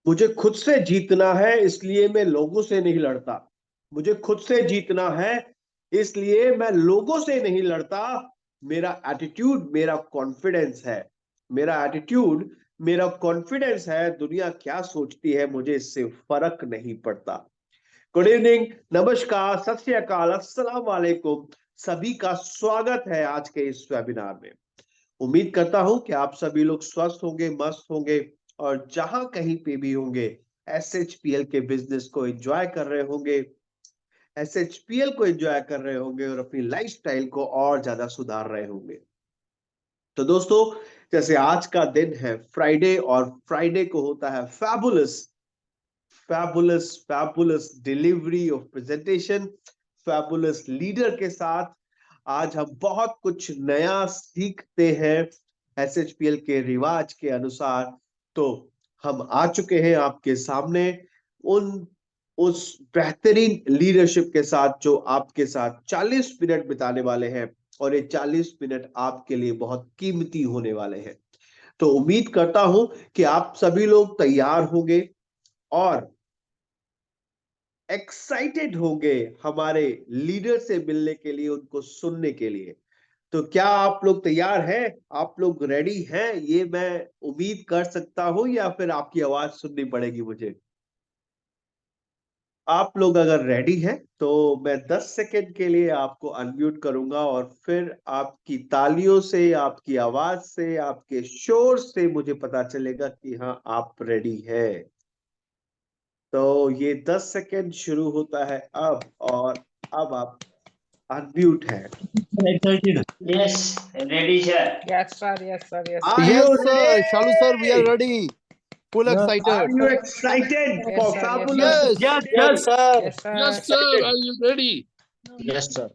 मुझे खुद से जीतना है, इसलिए मैं लोगों से नहीं लड़ता। मुझे खुद से जीतना है, इसलिए मैं लोगों से नहीं लड़ता। मेरा एटीट्यूड मेरा कॉन्फिडेंस है। मेरा एटीट्यूड मेरा कॉन्फिडेंस है। दुनिया क्या सोचती है, मुझे इससे फर्क नहीं पड़ता। गुड इवनिंग, नमस्कार, सत श्री अकाल, अस्सलाम वालेकुम। सभी का स्वागत है आज के इस वेबिनार में। उम्मीद करता हूं कि आप सभी लोग स्वस्थ होंगे, मस्त होंगे और जहां कहीं पे भी होंगे एसएचपीएल के बिजनेस को एंजॉय कर रहे होंगे, एसएचपीएल को एंजॉय कर रहे होंगे और अपनी लाइफस्टाइल को और ज्यादा सुधार रहे होंगे। तो दोस्तों, जैसे आज का दिन है फ्राइडे और फ्राइडे को होता है fabulous fabulous fabulous delivery of presentation, fabulous leader के साथ आज हम बहुत कुछ नया सीखते हैं एसएचपीएल के रिवाज के अनुसार। तो हम आ चुके हैं आपके सामने उन उस बेहतरीन लीडरशिप के साथ जो आपके साथ 40 मिनट बिताने वाले हैं, और ये 40 मिनट आपके लिए बहुत कीमती होने वाले हैं। तो उम्मीद करता हूं कि आप सभी लोग तैयार होंगे और एक्साइटेड होंगे हमारे लीडर से मिलने के लिए, उनको सुनने के लिए। तो क्या आप लोग तैयार हैं? आप लोग रेडी हैं? ये मैं उम्मीद कर सकता हूं या फिर आपकी आवाज सुननी पड़ेगी मुझे? आप लोग अगर रेडी हैं तो मैं 10 सेकेंड के लिए आपको अनम्यूट करूंगा और फिर आपकी तालियों से, आपकी आवाज से, आपके शोर से मुझे पता चलेगा कि हाँ, आप रेडी हैं। तो ये 10 सेकेंड शुरू होता है अब, और अब आप अनम्यूट है। Excited. Yes, ready, sir. Yes, sir. Yes, sir. Yes, sir. Are you Yes, sir. ready? Shalu sir, we are ready. Full Yes. Are excited. you excited Yes, for sir. fabulous? Yes. Yes, Yes, sir. Yes, sir. Yes, sir. Are you ready? Yes, sir.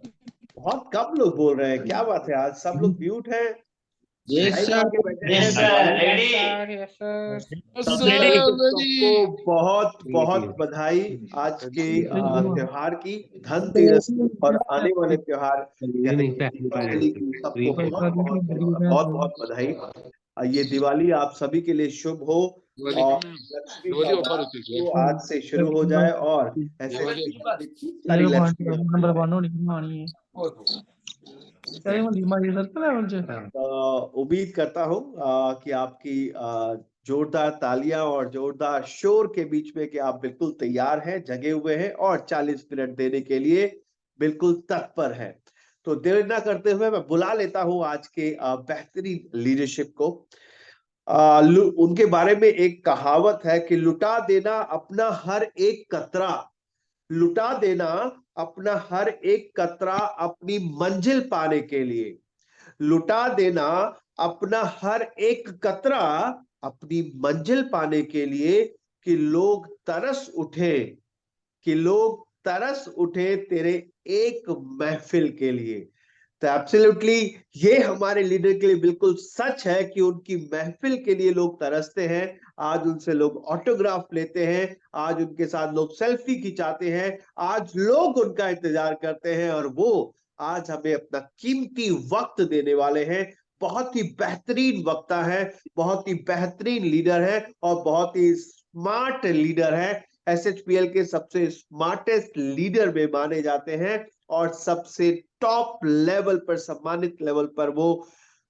बहुत कम लोग बोल रहे हैं, क्या बात है? आज सब लोग म्यूट हैं। Yes, line sir. आके बैठे हैं Yes, sir. Diwali. Ready? Yes, sir. Yes, सबसे sir. पहले तो Ready. सबको बहुत बहुत बधाई आज के त्योहार की, धनतेरस और आने वाले त्योहार यानी कि दीपावली की सबको बहुत बहुत बहुत बहुत बधाई। ये दिवाली आप सभी के लिए शुभ हो और लक्ष्मी का दिवाली वास ऑफर होती है। तो आज से शुरू हो जाए और ऐसे सारी लक्ष्मी नंबर 1 होनी है अरे मैं धीमा ये सर पे लेवल से उम्मीद करता हूँ कि आपकी जोरदार तालियां और जोरदार शोर के बीच में कि आप बिल्कुल तैयार हैं, जगे हुए हैं और 40 मिनट देने के लिए बिल्कुल तत्पर हैं। तो देर ना करते हुए मैं बुला लेता हूं आज के बेहतरीन लीडरशिप को। उनके बारे में एक कहावत है कि लुटा देना अपना हर एक कतरा, लुटा देना अपना हर एक कतरा अपनी मंजिल पाने के लिए, लुटा देना अपना हर एक कतरा अपनी मंजिल पाने के लिए, कि लोग तरस उठे, कि लोग तरस उठे तेरे एक महफिल के लिए। तो एब्सोल्युटली ये हमारे लीडर के लिए बिल्कुल सच है कि उनकी महफिल के लिए लोग तरसते हैं। आज उनसे लोग ऑटोग्राफ लेते हैं, आज उनके साथ लोग सेल्फी खिंचाते हैं, आज लोग उनका इंतजार करते हैं और वो आज हमें अपना कीमती वक्त देने वाले हैं। बहुत ही बेहतरीन वक्ता है, बहुत ही बेहतरीन लीडर है और बहुत ही स्मार्ट लीडर है। एसएचपीएल के सबसे स्मार्टेस्ट लीडर में माने जाते हैं और सबसे टॉप लेवल पर, सम्मानित लेवल पर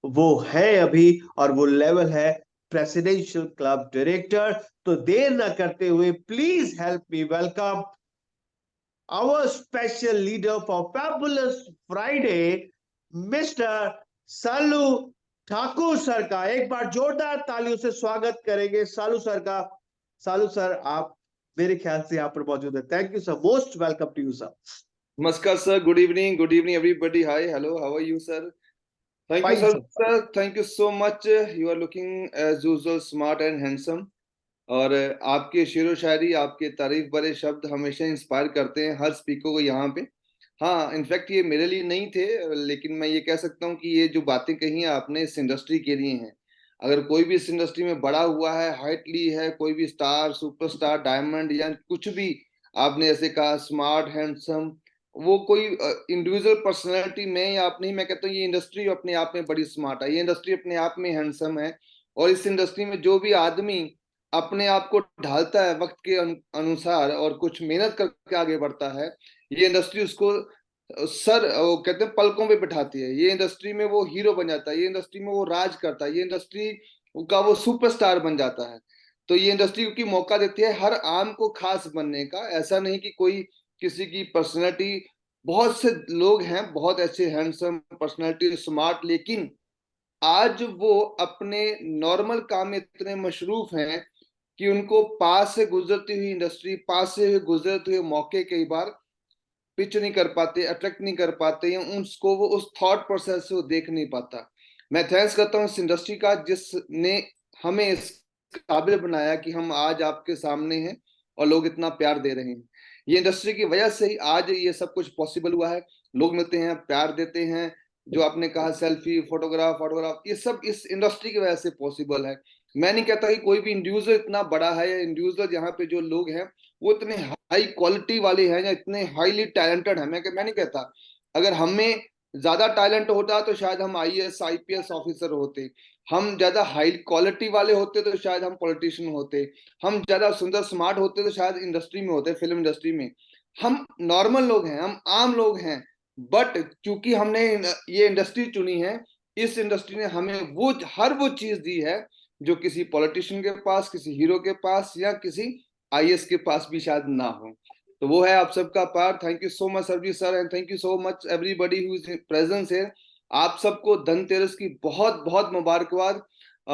वो है अभी, और वो लेवल है प्रेसिडेंशियल क्लब डायरेक्टर। तो देर ना करते हुए please help me welcome our special leader for Fabulous Friday, mister Salu Thakur sir का। एक बार जोरदार तालियों से स्वागत करेंगे सालू सर का। सालू सर, आप मेरे ख्याल से यहाँ पर मौजूद है। Thank you sir, most welcome to you sir. Namaskar, sir. Good evening, everybody. Hi, hello. How are you, sir? Thank you, Fine, sir. Thank you so much. You are looking as usual smart and handsome. और आपके शेरो शायरी, आपके तारीफ भरे शब्द हमेशा inspire करते हैं हर स्पीकर को यहाँ पे। हाँ, इनफैक्ट ये मेरे लिए नहीं थे, लेकिन मैं ये कह सकता हूँ कि ये जो बातें कही हैं आपने इस इंडस्ट्री के लिए हैं। अगर कोई भी इस इंडस्ट्री में बड़ा हुआ है, हाइट ली है, कोई भी स्टार, सुपरस्टार, डायमंड या कुछ भी आपने ऐसे कहा, स्मार्ट, हैंडसम, वो कोई इंडिविजुअल पर्सनैलिटी में या अपनी, मैं कहता हूँ ये इंडस्ट्री अपने आप में बड़ी स्मार्ट है, ये इंडस्ट्री अपने आप में हैंडसम है। और इस इंडस्ट्री में जो भी आदमी अपने आप को ढालता है वक्त के अनुसार और कुछ मेहनत करके आगे बढ़ता है, ये इंडस्ट्री उसको वो कहते हैं पलकों पे बिठाती है। ये इंडस्ट्री में वो हीरो बन जाता है, ये इंडस्ट्री में वो राज करता है, ये इंडस्ट्री का वो सुपरस्टार बन जाता है। तो ये इंडस्ट्री की मौका देती है हर आम को खास बनने का। ऐसा नहीं कि कोई किसी की पर्सनैलिटी, बहुत से लोग हैं बहुत ऐसे हैंडसम पर्सनैलिटी स्मार्ट, लेकिन आज वो अपने नॉर्मल काम में इतने मशरूफ हैं कि उनको पास से गुजरती हुई इंडस्ट्री, पास से गुजरते हुए मौके कई बार पिच नहीं कर पाते, अट्रैक्ट नहीं कर पाते, या उसको वो उस थॉट प्रोसेस से वो देख नहीं पाता। मैं थैंक्स करता हूँ इस इंडस्ट्री का जिसने हमें इस काबिल बनाया कि हम आज आपके सामने हैं और लोग इतना प्यार दे रहे हैं। ये इंडस्ट्री की वजह से ही आज ये सब कुछ पॉसिबल हुआ है। लोग मिलते हैं, प्यार देते हैं, जो आपने कहा सेल्फी, फोटोग्राफ, ये सब इस इंडस्ट्री की वजह से पॉसिबल है। मैं नहीं कहता कि कोई भी इंडिविजुअल इतना बड़ा है, या इंडिविजुअल यहाँ पे जो लोग हैं वो इतने हाई क्वालिटी वाले हैं या इतने हाईली टैलेंटेड हैं। मैं नहीं कहता। अगर हमें ज्यादा टैलेंट होता तो शायद हम IAS IPS ऑफिसर होते, हम ज्यादा हाई क्वालिटी वाले होते तो शायद हम पॉलिटिशियन होते, हम ज्यादा सुंदर स्मार्ट होते तो शायद इंडस्ट्री में होते, फिल्म इंडस्ट्री में। हम नॉर्मल लोग हैं, हम आम लोग हैं, बट चूंकि हमने ये इंडस्ट्री चुनी है, इस इंडस्ट्री ने हमें वो हर वो चीज दी है जो किसी पॉलिटिशियन के पास, किसी हीरो के पास या किसी IAS के पास भी शायद ना हो। तो वो है आप सबका पार। थैंक यू सो मच सरजी sir, and thank you so much everybody who is presence here. आप सबको धनतेरस की बहुत बहुत मुबारकबाद।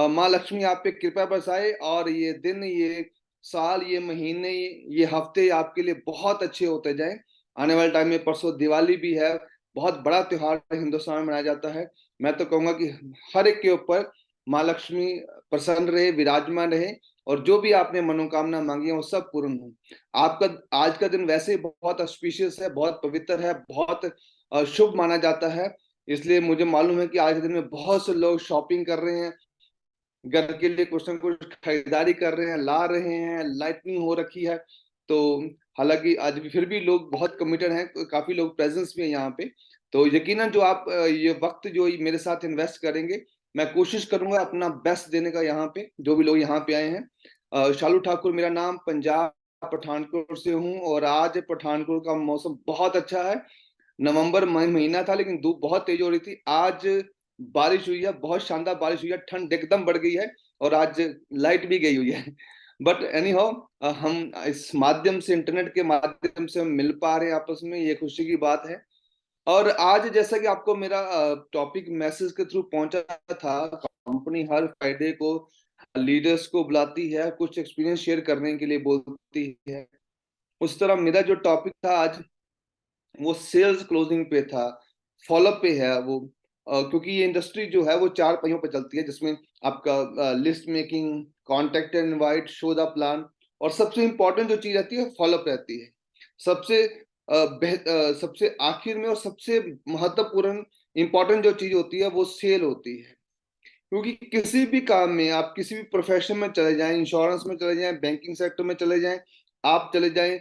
माँ लक्ष्मी आप पे कृपा बरसाए और ये दिन, ये साल, ये महीने, ये हफ्ते आपके लिए बहुत अच्छे होते जाए। आने वाले टाइम में परसों दिवाली भी है, बहुत बड़ा त्योहार हिंदुस्तान में मनाया जाता है। मैं तो कहूंगा कि हर एक के ऊपर माँ लक्ष्मी प्रसन्न रहे, विराजमान रहे, और जो भी आपने मनोकामना मांगी है वो सब पूर्ण हो। आपका आज का दिन वैसे बहुत ऑस्पिशियस है, बहुत पवित्र है, बहुत शुभ माना जाता है। इसलिए मुझे मालूम है कि आज के दिन में बहुत से लोग शॉपिंग कर रहे हैं, घर के लिए कुछ न कुछ खरीदारी कर रहे हैं, ला रहे हैं, लाइटनिंग हो रखी है। तो हालांकि आज भी फिर भी लोग बहुत कमिटेड हैं, काफी लोग प्रेजेंस भी है यहाँ पे। तो यकीनन जो आप ये वक्त जो मेरे साथ इन्वेस्ट करेंगे, मैं कोशिश करूंगा अपना बेस्ट देने का यहाँ पे, जो भी लोग यहाँ पे आए हैं। शालू ठाकुर मेरा नाम, पंजाब पठानकोट से हूँ, और आज पठानकोट का मौसम बहुत अच्छा है। नवंबर महीना था लेकिन धूप बहुत तेज हो रही थी। आज बारिश हुई है, बहुत शानदार बारिश हुई है, ठंड एकदम बढ़ गई है, और आज लाइट भी गई हुई है। बट एनी हाउ, हम इस माध्यम से, इंटरनेट के माध्यम से मिल पा रहे हैं आपस में, ये खुशी की बात है। और आज जैसा कि आपको मेरा टॉपिक मैसेज के थ्रू पहुंचा था, कंपनी हर फ्राइडे को लीडर्स को बुलाती है, कुछ एक्सपीरियंस शेयर करने के लिए बोलती है। उस तरह मेरा जो टॉपिक था आज, वो सेल्स क्लोजिंग पे था, फॉलोअप पे है वो। क्योंकि ये इंडस्ट्री जो है वो 4 पहियों पे चलती है, जिसमें आपका list making, contact and invite, show the plan, और सबसे इंपॉर्टेंट जो चीज रहती है फॉलोअप रहती है। सबसे सबसे आखिर में और सबसे महत्वपूर्ण इंपॉर्टेंट जो चीज होती है वो सेल होती है। क्योंकि किसी भी काम में, आप किसी भी प्रोफेशन में चले जाएं, इंश्योरेंस में चले जाएं, बैंकिंग सेक्टर में चले जाएं, आप चले जाएं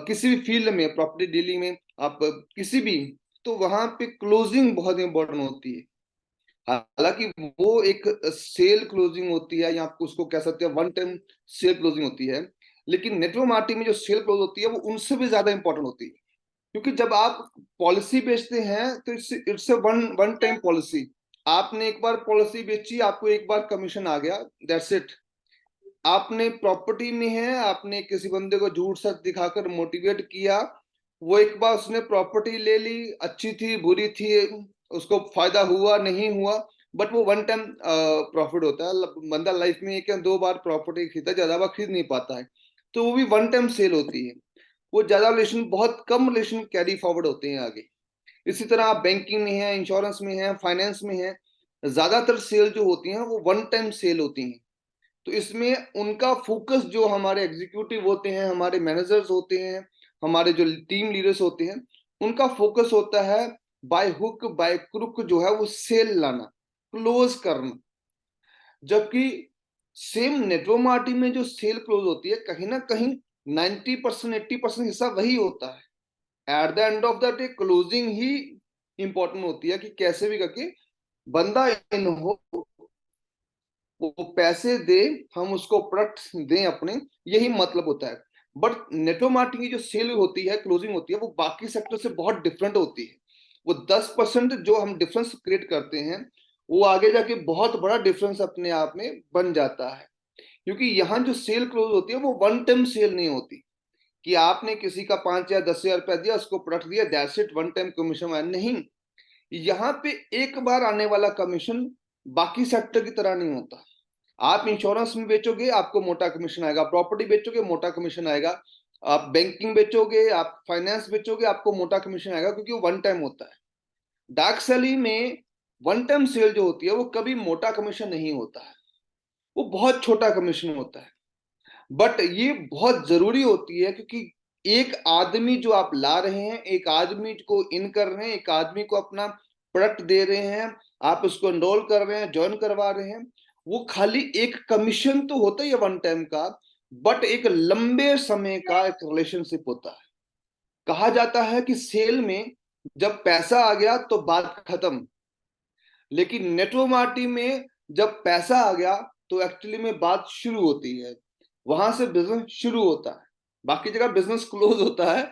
किसी भी फील्ड में, प्रॉपर्टी डीलिंग में, आप किसी भी, तो वहां पे क्लोजिंग बहुत इंपॉर्टेंट होती है। हालांकि वो एक सेल क्लोजिंग होती है, या आप उसको कह सकते हैं वन टाइम सेल क्लोजिंग होती है, लेकिन नेटवर्क मार्केटिंग में जो सेल क्लोज होती है वो उनसे भी ज्यादा इंपॉर्टेंट होती है। क्योंकि जब आप पॉलिसी बेचते हैं तो इट्स वन टाइम पॉलिसी। आपने एक बार पॉलिसी बेची, आपको एक बार कमीशन आ गया, दैट्स इट। आपने प्रॉपर्टी में है, आपने किसी बंदे को झूठ सच दिखाकर मोटिवेट किया, वो एक बार उसने प्रॉपर्टी ले ली, अच्छी थी बुरी थी, उसको फायदा हुआ नहीं हुआ, बट वो वन टाइम प्रॉफिट होता है। बंदा लाइफ में एक या 2 बार प्रॉपर्टी खरीदा, ज्यादा बार खरीद नहीं पाता है, तो वो भी वन टाइम सेल होती है। वो ज्यादा रिलेशन, बहुत कम रिलेशन कैरी फॉरवर्ड होते हैं आगे। इसी तरह आप बैंकिंग में है, इंश्योरेंस में है, फाइनेंस में है, ज्यादातर सेल जो होती हैं वो वन टाइम सेल होती हैं। तो इसमें उनका फोकस, जो हमारे एग्जीक्यूटिव होते हैं, हमारे मैनेजर्स होते हैं, हमारे जो टीम लीडर्स होते हैं, उनका फोकस होता है बाय हुक बाय क्रुक जो है वो सेल लाना, क्लोज करना। जबकि सेम नेटवर्क मार्केटिंग में जो सेल क्लोज होती है, कहीं ना कहीं 90% 80% हिस्सा वही होता है। At the end of the day closing he important होती है, कि कैसे भी करके बंदा इन हो, वो पैसे दे, हम उसको प्रोडक्ट दें अपने, यही मतलब होता है। बट नेटवर्क मार्केटिंग की जो सेल होती है, क्लोजिंग होती है, वो बाकी सेक्टर से बहुत डिफरेंट होती है। वो 10% जो हम डिफरेंस क्रिएट करते हैं, वो आगे जाके बहुत बड़ा डिफरेंस अपने आप में बन जाता है। क्योंकि यहाँ जो सेल क्लोज होती है वो वन टाइम सेल नहीं होती कि आपने किसी का 5 या 10,000 रुपया दिया, उसको प्रोडक्ट दिया, that's it, one time commission आया। नहीं, यहाँ पे एक बार आने वाला कमीशन बाकी सेक्टर की तरह नहीं होता। आप इंश्योरेंस में बेचोगे, आपको मोटा कमीशन आएगा, प्रॉपर्टी बेचोगे, मोटा कमीशन आएगा, आप बैंकिंग बेचोगे, आप फाइनेंस बेचोगे, आपको मोटा कमीशन आएगा, क्योंकि वो वन टाइम होता है। डार्क सेलिंग में वन टाइम सेल जो होती है वो कभी मोटा कमीशन नहीं होता है, वो बहुत छोटा कमीशन होता है। बट ये बहुत जरूरी होती है, क्योंकि एक आदमी जो आप ला रहे हैं, एक आदमी को इन कर रहे हैं, एक आदमी को अपना प्रोडक्ट दे रहे हैं, आप उसको एनरोल कर रहे हैं, ज्वाइन करवा रहे हैं, वो खाली एक कमीशन तो होता ही है वन टाइम का, बट एक लंबे समय का एक रिलेशनशिप होता है। कहा जाता है कि सेल में जब पैसा आ गया तो बात खत्म, लेकिन नेटवर्क मार्केटिंग में जब पैसा आ गया तो एक्चुअली में बात शुरू होती है, वहां से बिजनेस शुरू होता है। बाकी जगह बिजनेस क्लोज होता है,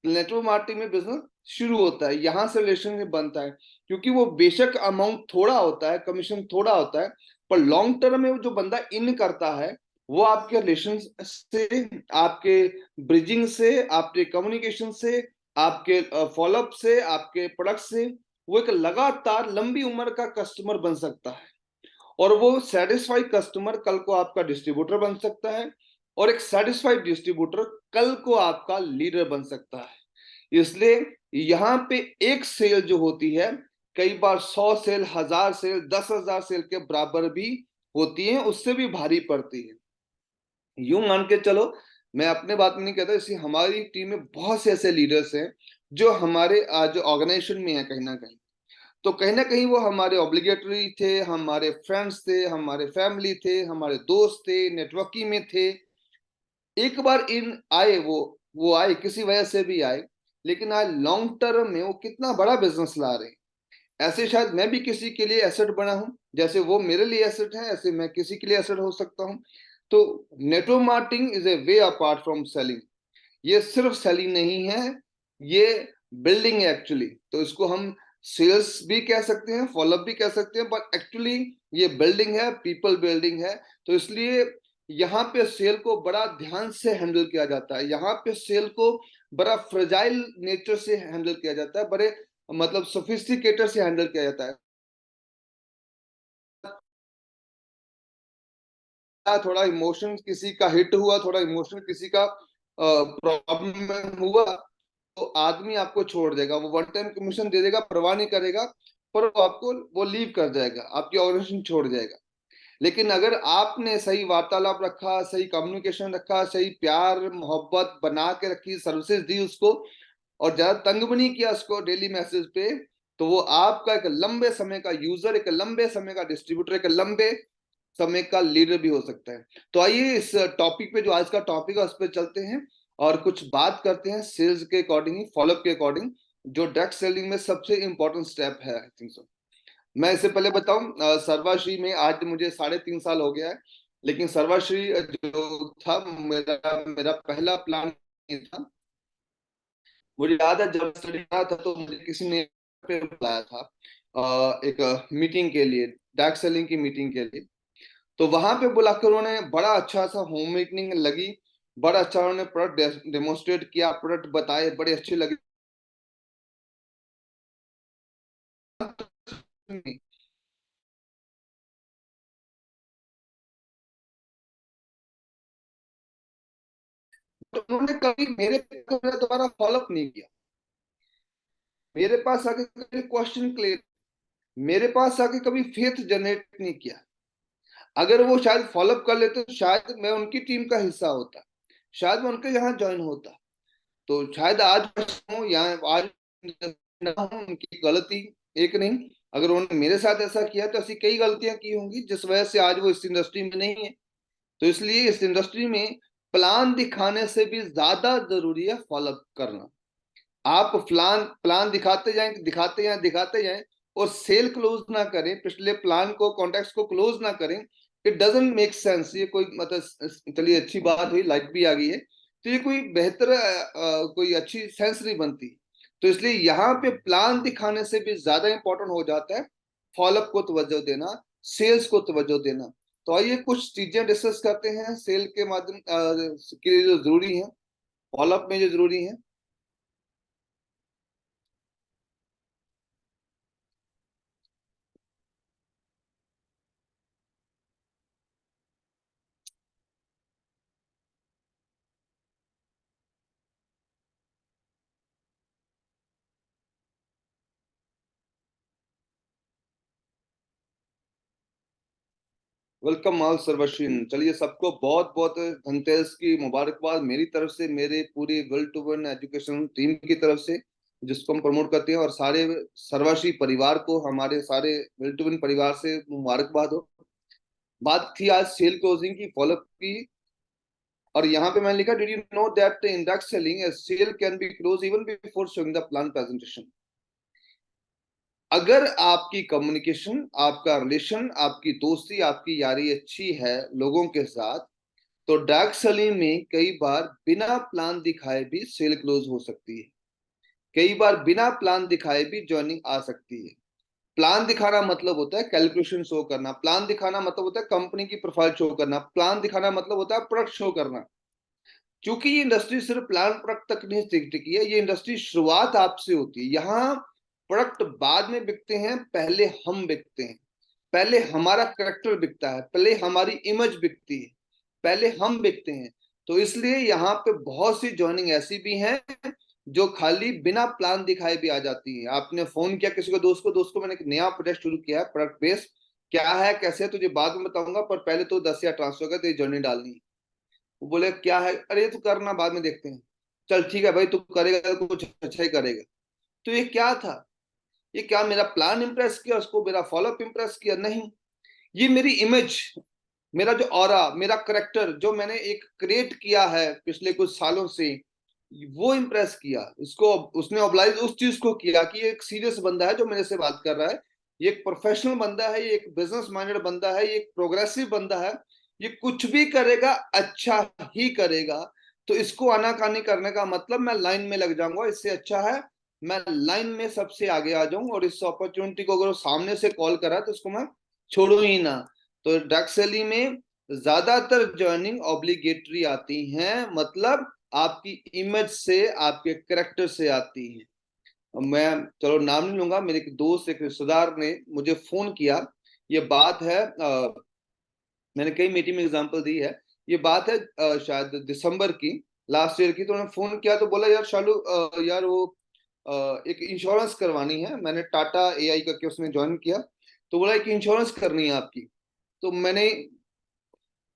नेटवर्क मार्केटिंग में बिजनेस शुरू होता है, यहाँ से रिलेशनशिप बनता है। क्योंकि वो बेशक अमाउंट थोड़ा होता है, कमीशन थोड़ा होता है, पर लॉन्ग टर्म में जो बंदा इन करता है वो आपके रिलेशन से, आपके ब्रिजिंग से, आपके कम्युनिकेशन से, आपके फॉलोअप से, आपके प्रोडक्ट से, वो एक लगातार लंबी उम्र का कस्टमर बन सकता है। और वो सेटिस्फाइड कस्टमर कल को आपका डिस्ट्रीब्यूटर बन सकता है, और एक सेटिस्फाइड डिस्ट्रीब्यूटर कल को आपका लीडर बन सकता है। इसलिए यहाँ पे एक सेल जो होती है, कई बार 100 सेल, 1000 सेल, 10,000 सेल के बराबर भी होती है, उससे भी भारी पड़ती है। यूं मान के चलो, मैं अपने बात में नहीं कहता, इसलिए हमारी टीम में बहुत से ऐसे लीडर्स हैं जो हमारे जो ऑर्गेनाइजेशन में है, कहीं ना कहीं तो कहीं ना कहीं वो हमारे ऑब्लिगेटरी थे, हमारे फ्रेंड्स थे, हमारे फैमिली थे, हमारे दोस्त थे, नेटवर्किंग में थे। एक बार इन आए, वो आए, किसी वजह से भी आए, लेकिन आज लॉन्ग टर्म में वो कितना बड़ा बिजनेस ला रहे हैं। ऐसे शायद मैं भी किसी के लिए एसेट बना हूं, जैसे वो मेरे लिए एसेट है, ऐसे मैं किसी के लिए एसेट हो सकता हूं। तो network marketing is a way apart from selling. ये सिर्फ सेलिंग नहीं है, ये बिल्डिंग है एक्चुअली। तो इसको हम सेल्स भी कह सकते हैं, फॉलोअप भी कह सकते हैं, बट एक्चुअली ये बिल्डिंग है, पीपल बिल्डिंग है। तो इसलिए यहाँ पे सेल को बड़ा ध्यान से हैंडल किया जाता है, यहाँ पे सेल को बड़ा फ्रेजाइल नेचर से हैंडल किया जाता है, बड़े मतलब सोफिस्टिकेटेड से हैंडल किया जाता है। थोड़ा इमोशन किसी का हिट हुआ, थोड़ा इमोशन किसी का प्रॉब्लम हुआ, तो आदमी आपको छोड़ देगा, वो वन टाइम कमीशन दे देगा, परवाह नहीं करेगा, पर वो आपको वो लीव कर जाएगा, आपकी ऑर्गेनाइजेशन छोड़ जाएगा। लेकिन अगर आपने सही वार्तालाप रखा, सही कम्युनिकेशन रखा, सही प्यार मोहब्बत बना के रखी, सर्विसेज दी उसको, और ज्यादा तंग भी नहीं किया उसको डेली मैसेज पे, तो वो आपका एक लंबे समय का यूजर, एक लंबे समय का डिस्ट्रीब्यूटर, एक लंबे समय का लीडर भी हो सकता है। तो आइए इस टॉपिक पे, जो आज का टॉपिक है, उस पर चलते हैं और कुछ बात करते हैं सेल्स के अकॉर्डिंग, फॉलोअप के अकॉर्डिंग, जो डायरेक्ट सेलिंग में सबसे इंपॉर्टेंट स्टेप है। I think so. मैं इससे पहले बताऊं, सर्वाश्री में आज मुझे 3.5 साल हो गया है, लेकिन सर्वाश्री जो था, मेरा पहला प्लान था। मुझे याद है जब स्टडी था तो मुझे किसी ने बुलाया था एक मीटिंग के लिए, डायरेक्ट सेलिंग की मीटिंग के लिए। तो वहां पे बुलाकर उन्होंने बड़ा अच्छा सा होम मीटिंग लगी, बड़ा अच्छा उन्होंने प्रोडक्ट डेमोन्स्ट्रेट किया, प्रोडक्ट बताए, बड़े अच्छे लगे। तो उन्होंने कभी मेरे दोबारा फॉलोअप नहीं किया, मेरे पास आके कभी क्वेश्चन क्लियर, मेरे पास आके कभी फेथ जनरेट नहीं किया। अगर वो शायद फॉलोअप कर लेते तो शायद मैं उनकी टीम का हिस्सा होता, शायद मैं उनके यहाँ ज्वाइन होता। तो शायद आज यहाँ आज ना हूं, उनकी गलती एक नहीं, अगर उन्होंने मेरे साथ ऐसा किया तो ऐसी कई गलतियां की होंगी जिस वजह से आज वो इस इंडस्ट्री में नहीं है। तो इसलिए इस इंडस्ट्री में प्लान दिखाने से भी ज्यादा जरूरी है फॉलोअप करना। आप प्लान दिखाते जाएं और सेल क्लोज ना करें, पिछले प्लान को, कॉन्टेक्ट को क्लोज ना करें, इट डजंट मेक सेंस। ये कोई मतलब चलिए अच्छी बात हुई, लाइट भी आ गई है, तो ये कोई बेहतर कोई अच्छी सेंस नहीं बनती। तो इसलिए यहाँ पे प्लान दिखाने से भी ज्यादा इंपॉर्टेंट हो जाता है फॉलोअप को तवज्जो देना, सेल्स को तवज्जो देना। तो आइए कुछ चीजें डिस्कस करते हैं सेल के माध्यम के लिए जो जरूरी है, फॉलोअप में जो जरूरी है। वेलकम ऑल सर्वश्रीन। चलिए सबको बहुत बहुत धनतेरस की मुबारकबाद मेरी तरफ से, मेरे पूरी Will to Win education team की तरफ से, जिसको हम प्रमोट करते हैं, और सारे सर्वश्री परिवार को, हमारे सारे विल टू विन परिवार से मुबारकबाद हो। बात थी आज सेल क्लोजिंग की, फॉलोअप की, और यहाँ पे मैंने लिखा, did you know that in direct selling a sale can be closed even before showing the plan presentation। अगर आपकी कम्युनिकेशन, आपका रिलेशन, आपकी दोस्ती, आपकी यारी अच्छी है लोगों के साथ, तो डार्क सेलिंग में कई बार बिना प्लान दिखाए भी सेल क्लोज हो सकती है। कई बार बिना प्लान दिखाए भी ज्वाइनिंग आ सकती है। प्लान दिखाना मतलब होता है कैलकुलेशन शो करना, प्लान दिखाना मतलब होता है कंपनी की प्रोफाइल शो करना, प्लान दिखाना मतलब होता है प्रोडक्ट शो करना। क्योंकि ये इंडस्ट्री सिर्फ प्लान प्रोडक्ट तक नहीं टिकी है, ये इंडस्ट्री शुरुआत आपसे होती है। यहाँ प्रोडक्ट बाद में बिकते हैं, पहले हम बिकते हैं, पहले हमारा कैरेक्टर बिकता है, पहले हमारी इमेज बिकती है, पहले हम बिकते हैं। तो इसलिए यहाँ पे बहुत सी ज्वाइनिंग ऐसी भी हैं जो खाली बिना प्लान दिखाए भी आ जाती है। आपने फोन किया किसी को, दोस्त को मैंने एक नया प्रोजेक्ट शुरू किया है, प्रोडक्ट बेस्ड, क्या है कैसे है तुझे बाद में बताऊंगा, पर पहले तो 10,000 ट्रांसफर कर, तेरी जर्नी डालनी है। वो बोले क्या है, अरे तू करना बाद में देखते हैं। चल ठीक है भाई, तू करेगा तो कुछ अच्छा ही करेगा। तो ये क्या था, ये क्या मेरा प्लान इंप्रेस किया उसको, मेरा फॉलोअप इंप्रेस किया? नहीं, ये मेरी इमेज, मेरा जो ऑरा, मेरा करेक्टर जो मैंने एक क्रिएट किया है पिछले कुछ सालों से, वो इंप्रेस किया। इसको उसने ऑब्लाइज उस चीज को किया कि ये एक सीरियस बंदा है जो मेरे से बात कर रहा है, ये एक प्रोफेशनल बंदा है, ये एक बिजनेस माइंडेड बंदा है, ये एक प्रोग्रेसिव बंदा है, ये कुछ भी करेगा अच्छा ही करेगा। तो इसको आनाकानी करने का मतलब मैं लाइन में लग जाऊंगा, इससे अच्छा है मैं लाइन में सबसे आगे आ जाऊं, और इस अपॉर्चुनिटी को अगर वो सामने से कॉल करा तो उसको मैं छोड़ू ही ना। तो डार्क सेलिंग में ज्यादातर ज्वाइनिंग ऑब्लिगेटरी आती हैं, मतलब आपकी इमेज से, आपके करेक्टर से आती है। मैं चलो नाम नहीं लूंगा, मेरे एक दोस्त, एक रिश्तेदार ने मुझे फोन किया, ये बात है मैंने कई मीटिंग में एग्जांपल दी है, ये बात है शायद दिसंबर की, लास्ट ईयर की। तो उन्होंने फोन किया तो बोला, यार शालू यार वो एक इंश्योरेंस करवानी है। मैंने टाटा एआई करके उसमें ज्वाइन किया, तो बोला एक इंश्योरेंस करनी है आपकी। तो मैंने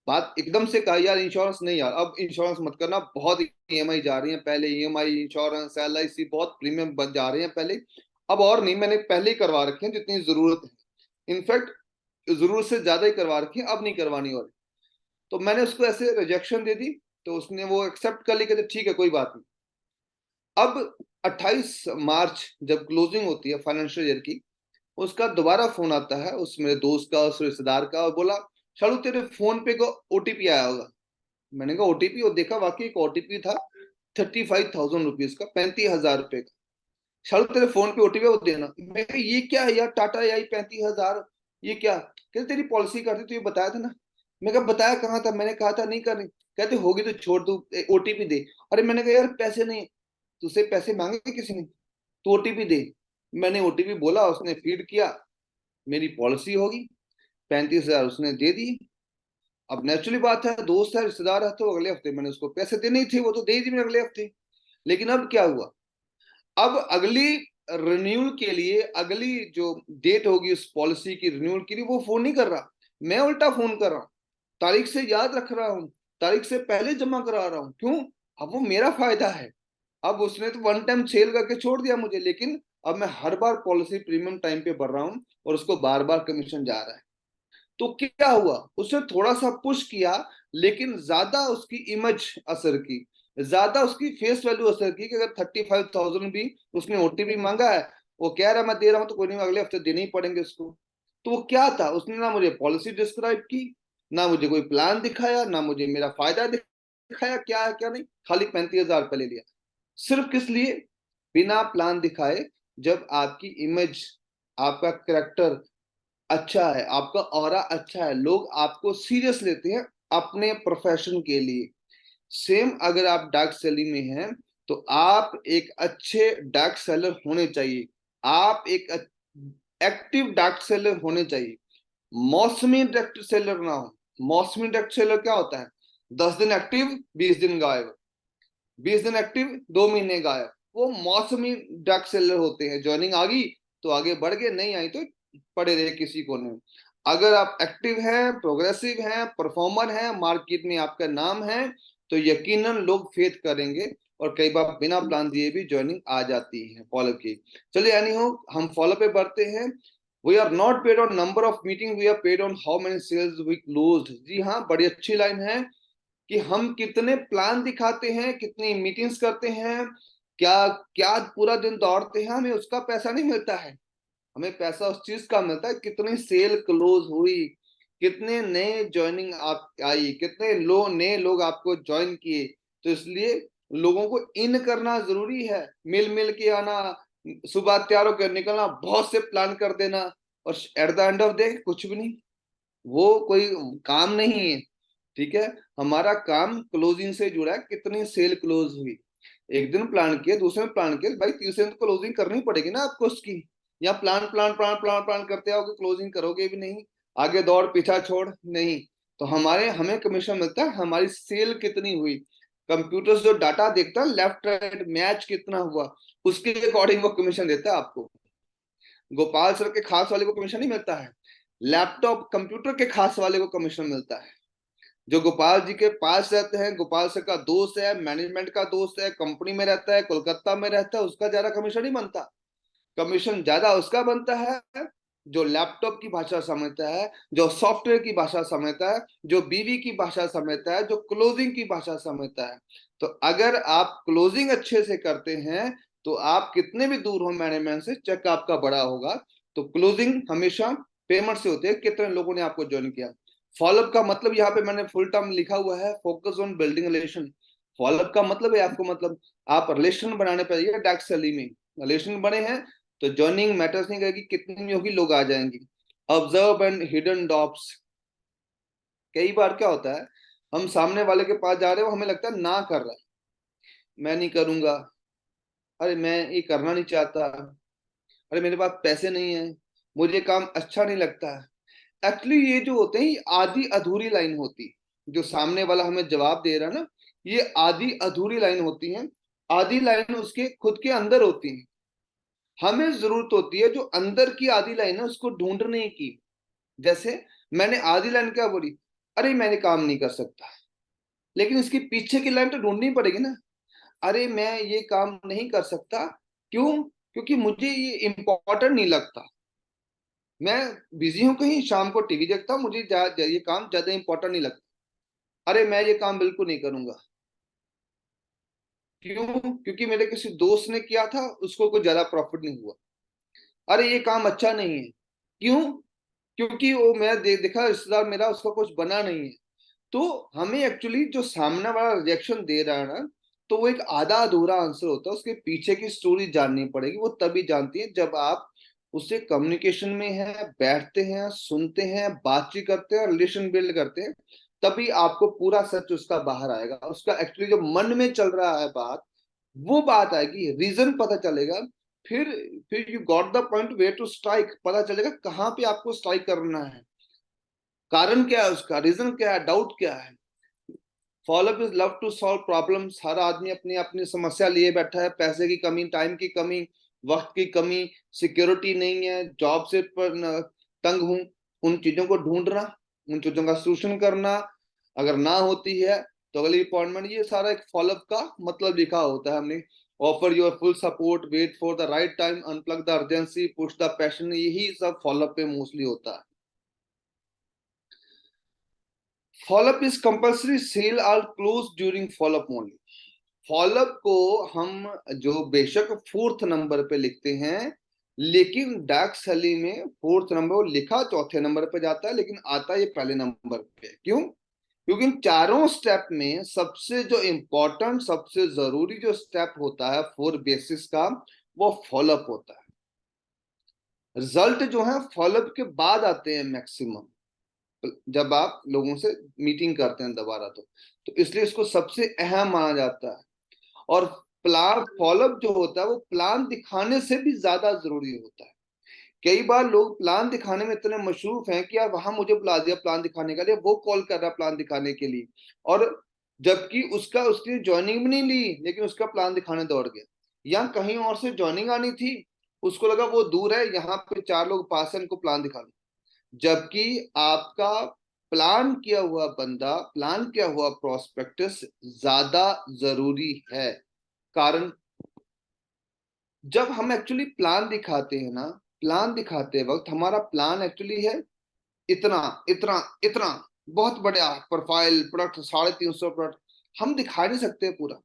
बात एकदम से कहा, यार इंश्योरेंस नहीं यार, अब इंश्योरेंस मत करना, बहुत ईएमआई जा रही है, पहले ईएमआई, इंश्योरेंस, एलआईसी, बहुत प्रीमियम बन जा रहे हैं पहले, अब और नहीं, मैंने पहले ही करवा रखे हैं जितनी जरूरत है, इनफैक्ट जरूरत से ज्यादा ही करवा रखी है, अब नहीं करवानी। और तो मैंने उसको ऐसे रिजेक्शन दे दी, तो उसने वो एक्सेप्ट कर ली, कहते ठीक है कोई बात नहीं। अब 28 मार्च जब क्लोजिंग होती है फाइनेंशियल ईयर की, उसका दोबारा फोन आता है, उस मेरे दोस्त का, उस रिश्तेदार का, और बोला शालू तेरे फोन पे को ओटीपी आया होगा। मैंने कहा ओटीपी, और देखा वाकई एक ओटीपी था 35,000 रुपीज का, 35,000 रुपए का। शालू तेरे फोन पे ओटीपी वो देना। मैं कहा ये क्या है यार, टाटा एआई 35,000, ये क्या? कहते तेरी पॉलिसी करती तो ये बताया था ना। मैं कहा बताया कहाँ था, मैंने कहा था नहीं करनी। कहते होगी तो छोड़ दू, ओटीपी दे। अरे मैंने कहा यार पैसे नहीं, तुझसे पैसे मांगे किसी ने, तो ओटीपी दे। मैंने ओटीपी बोला, उसने फीड किया, मेरी पॉलिसी होगी, 35,000 उसने दे दी। अब नेचुरली बात है, दोस्त है, रिश्तेदार है, तो अगले हफ्ते मैंने उसको पैसे देने ही थे, वो तो दे ही दी मैंने अगले हफ्ते। लेकिन अब क्या हुआ, अब अगली रिन्यूअल के लिए, अगली जो डेट होगी उस पॉलिसी की रिन्यूअल के लिए, वो फोन नहीं कर रहा, मैं उल्टा फोन कर रहा हूँ, तारीख से याद रख रहा हूँ, तारीख से पहले जमा करा रहा हूँ। क्यों? अब वो मेरा फायदा है। अब उसने तो वन टाइम सेल करके छोड़ दिया मुझे, लेकिन अब मैं हर बार पॉलिसी प्रीमियम टाइम पे भर रहा हूँ, और उसको बार बार कमीशन जा रहा है। तो क्या हुआ, उसने थोड़ा सा पुश किया, लेकिन ज्यादा उसकी इमेज असर की, ज्यादा उसकी फेस वैल्यू असर की, कि अगर 35,000 भी उसने ओटीपी मांगा है, वो कह रहा है मैं दे रहा हूं, तो कोई नहीं, अगले हफ्ते देने ही पड़ेंगे उसको। तो वो क्या था, उसने ना मुझे पॉलिसी डिस्क्राइब की, ना मुझे कोई प्लान दिखाया, ना मुझे मेरा फायदा दिखाया, क्या है क्या नहीं, खाली 35,000 रुपये ले लिया। सिर्फ किस लिए? बिना प्लान दिखाए। जब आपकी इमेज, आपका कैरेक्टर अच्छा है, आपका ऑरा अच्छा है, लोग आपको सीरियस लेते हैं अपने प्रोफेशन के लिए। सेम अगर आप डार्क सेलिंग में हैं तो आप एक अच्छे डार्क सेलर होने चाहिए, आप एक एक्टिव डार्क सेलर होने चाहिए, मौसमी डार्क सेलर ना हो। मौसमी डार्क सेलर क्या होता है? 10 दिन एक्टिव, 20 दिन गायब, 20 दिन एक्टिव, 2 महीने गायब। वो मौसमी डार्क सेलर होते हैं। ज्वाइनिंग आ गई तो आगे बढ़ गए, नहीं आई तो पड़े रहे किसी कोने में। अगर आप एक्टिव हैं, प्रोग्रेसिव हैं, परफॉर्मर हैं, मार्केट में आपका नाम है, तो यकीनन लोग फेथ करेंगे और कई बार बिना प्लान दिए भी ज्वाइनिंग आ जाती है फॉलो की। चलिए यानी हो हम फॉलो पे बढ़ते हैं। We are not paid on number of meeting, we are paid on how many sales we closed. जी हाँ, बड़ी अच्छी लाइन है कि हम कितने प्लान दिखाते हैं, कितनी मीटिंग्स करते हैं, क्या क्या पूरा दिन दौड़ते हैं, हमें उसका पैसा नहीं मिलता है। हमें पैसा उस चीज का मिलता है कितनी सेल क्लोज हुई, कितने नए ज्वाइनिंग आप आई, कितने नए लोग आपको ज्वाइन किए। तो इसलिए लोगों को इन करना जरूरी है, मिल मिल के आना, सुबह तैयार होकर निकलना, बहुत से प्लान कर देना और at the end of day कुछ भी नहीं। वो कोई काम नहीं है। ठीक है, हमारा काम क्लोजिंग से जुड़ा है, कितनी सेल क्लोज हुई। एक दिन प्लान किया, दूसरे में प्लान किया, भाई तीसरे दिन क्लोजिंग करनी पड़ेगी ना आपको उसकी। या plan plan plan plan plan करते आओगे, क्लोजिंग करोगे भी नहीं, आगे दौड़ पीछा छोड़ नहीं। तो हमें कमीशन मिलता है हमारी सेल कितनी हुई। कंप्यूटर जो डाटा देखता है लेफ्ट राइट मैच कितना हुआ, उसके अकॉर्डिंग वो कमीशन देता है आपको। गोपाल सर के खास वाले को कमीशन नहीं मिलता है, लैपटॉप कंप्यूटर के खास वाले को कमीशन मिलता है। जो गोपाल जी के पास रहते हैं, गोपाल सर का दोस्त है, मैनेजमेंट का दोस्त है, कंपनी में रहता है, कोलकाता में रहता है, उसका ज्यादा कमीशन नहीं बनता। कमीशन ज्यादा उसका बनता है जो लैपटॉप की भाषा समझता है, जो सॉफ्टवेयर की भाषा समझता है, जो बीवी की भाषा समझता है, जो क्लोजिंग की भाषा समझता है। तो अगर आप क्लोजिंग अच्छे से करते हैं तो आप कितने भी दूर हो मैनेजमेंट से, चेक आपका बड़ा होगा। तो क्लोजिंग हमेशा पेमेंट से होती है, कितने लोगों ने आपको ज्वाइन किया। फॉलोअप का मतलब यहाँ पे मैंने फुल टर्म लिखा हुआ है, focus on building relation. Follow up का मतलब है आपको, मतलब आप रिलेशन बनाने पर, डार्क सेलिंग में रिलेशन बने हैं तो ज्वाइनिंग मैटर्स नहीं करेगी, कितनी भी होगी लोग आ जाएंगे। Observe and hidden drops. कई बार क्या होता है, हम सामने वाले के पास जा रहे हो, हमें लगता है ना कर रहा है, मैं नहीं करूंगा, अरे मैं ये करना नहीं चाहता, अरे मेरे पास पैसे नहीं है, मुझे काम अच्छा नहीं लगता है। एक्चुअली ये जो होते हैं आधी अधूरी लाइन होती है। जो सामने वाला हमें जवाब दे रहा है ना, ये आधी अधूरी लाइन होती है। आधी लाइन उसके खुद के अंदर होती है। हमें जरूरत होती है जो अंदर की आधी लाइन है उसको ढूंढने की। जैसे मैंने आधी लाइन क्या बोली, अरे मैंने काम नहीं कर सकता, लेकिन इसकी पीछे की लाइन तो ढूंढनी पड़ेगी ना। अरे मैं ये काम नहीं कर सकता, क्यों? क्योंकि मुझे ये इंपॉर्टेंट नहीं लगता, मैं बिजी हूं, कहीं शाम को टीवी देखता हूँ, मुझे ये काम ज्यादा इंपॉर्टेंट नहीं लगता। अरे मैं ये काम बिल्कुल नहीं करूंगा, क्यों? क्योंकि मेरे किसी दोस्त ने किया था, उसको कोई ज्यादा प्रॉफिट नहीं हुआ। अरे ये काम अच्छा नहीं है, क्यों? क्योंकि वो मैं देखा रिश्तेदार मेरा, उसका कुछ बना नहीं है। तो हमें एक्चुअली जो सामने वाला रिजेक्शन दे रहा है ना, तो वो एक आधा अधूरा आंसर होता है, उसके पीछे की स्टोरी जाननी पड़ेगी। वो तभी जानती है जब आप उससे कम्युनिकेशन में है, बैठते हैं, सुनते हैं, बातचीत करते हैं, रिलेशन बिल्ड करते हैं, तभी आपको पूरा सच उसका बाहर आएगा। उसका एक्चुअली जो मन में चल रहा है बात, वो बात आएगी, रीजन पता चलेगा। फिर you got the point where to strike, पता चलेगा कहाँ पे आपको स्ट्राइक करना है, कारण क्या है उसका, रीजन क्या है, डाउट क्या है। Follow up is love to solve problems. हर आदमी अपनी अपनी समस्या लिए बैठा है, पैसे की कमी, टाइम की कमी, वक्त की कमी, सिक्योरिटी नहीं है, जॉब से तंग हूं। उन चीजों को ढूंढना, उन चीजों का सोल्यूशन करना, अगर ना होती है तो अगली अपॉइंटमेंट, ये सारा एक फॉलोअप का मतलब लिखा होता है हमने। Offer your full support, wait for the right time, unplug the urgency, push the passion, यही सब फॉलोअप पे मोस्टली होता है। Follow up is compulsory, sale are close during follow up only. Follow up को हम जो बेशक 4th नंबर पे लिखते हैं, लेकिन डार्क सैली में 4th नंबर वो लिखा 4थे नंबर पे जाता है, लेकिन आता ये पहले नंबर पे। क्यों? क्योंकि इन चारों स्टेप में सबसे जो इंपॉर्टेंट, सबसे जरूरी जो स्टेप होता है 4 बेसिस का, वो फॉलोअप होता है। रिजल्ट जो है फॉलोअप के बाद आते हैं मैक्सिमम, जब आप लोगों से मीटिंग करते हैं दोबारा। तो इसलिए इसको सबसे अहम माना जाता है। और प्लान फॉलोअप जो होता है वो प्लान दिखाने से भी ज्यादा जरूरी होता है। कई बार लोग प्लान दिखाने में इतने मशरूफ हैं कि यार वहां मुझे बुला दिया प्लान दिखाने के लिए, वो कॉल कर रहा प्लान दिखाने के लिए, और जबकि उसकी ज्वाइनिंग भी नहीं ली, लेकिन उसका प्लान दिखाने दौड़ गया। या कहीं और से ज्वाइनिंग आनी थी, उसको लगा वो दूर है, यहाँ पे 4 लोग पास है, इनको प्लान दिखा दो। जबकि आपका प्लान किया हुआ बंदा, प्लान किया हुआ प्रोस्पेक्टस ज्यादा जरूरी है। कारण जब हम एक्चुअली प्लान दिखाते हैं ना, प्लान दिखाते वक्त हमारा प्लान एक्चुअली है इतना इतना इतना, बहुत बड़ा प्रोफाइल प्रोडक्ट, 350 प्रोडक्ट हम दिखा नहीं सकते पूरा।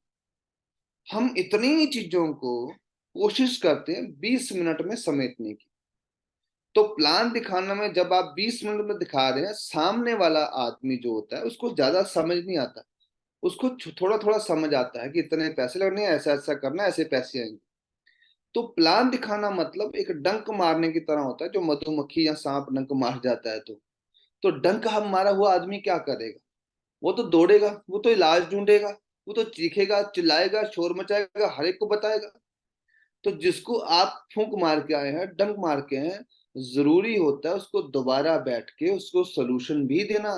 हम इतनी ही चीजों को कोशिश करते हैं 20 मिनट में समेटने की। तो प्लान दिखाना में जब आप 20 मिनट में दिखा रहे हैं, सामने वाला आदमी जो होता है उसको ज्यादा समझ नहीं आता, उसको थोड़ा थोड़ा समझ आता है कि इतने पैसे लगने हैं, ऐसा ऐसा करना है, ऐसे पैसे आएंगे। तो प्लान दिखाना मतलब एक डंक मारने की तरह होता है, जो मधुमक्खी या सांप डंक मार जाता है तो डंक हम मारा हुआ आदमी क्या करेगा? वो तो दौड़ेगा, वो तो इलाज ढूंढेगा, वो तो चीखेगा, चिल्लाएगा, शोर मचाएगा, हर एक को बताएगा। तो जिसको आप फूंक मार के आए हैं, डंक मार के हैं, जरूरी होता है उसको दोबारा बैठ के उसको सोल्यूशन भी देना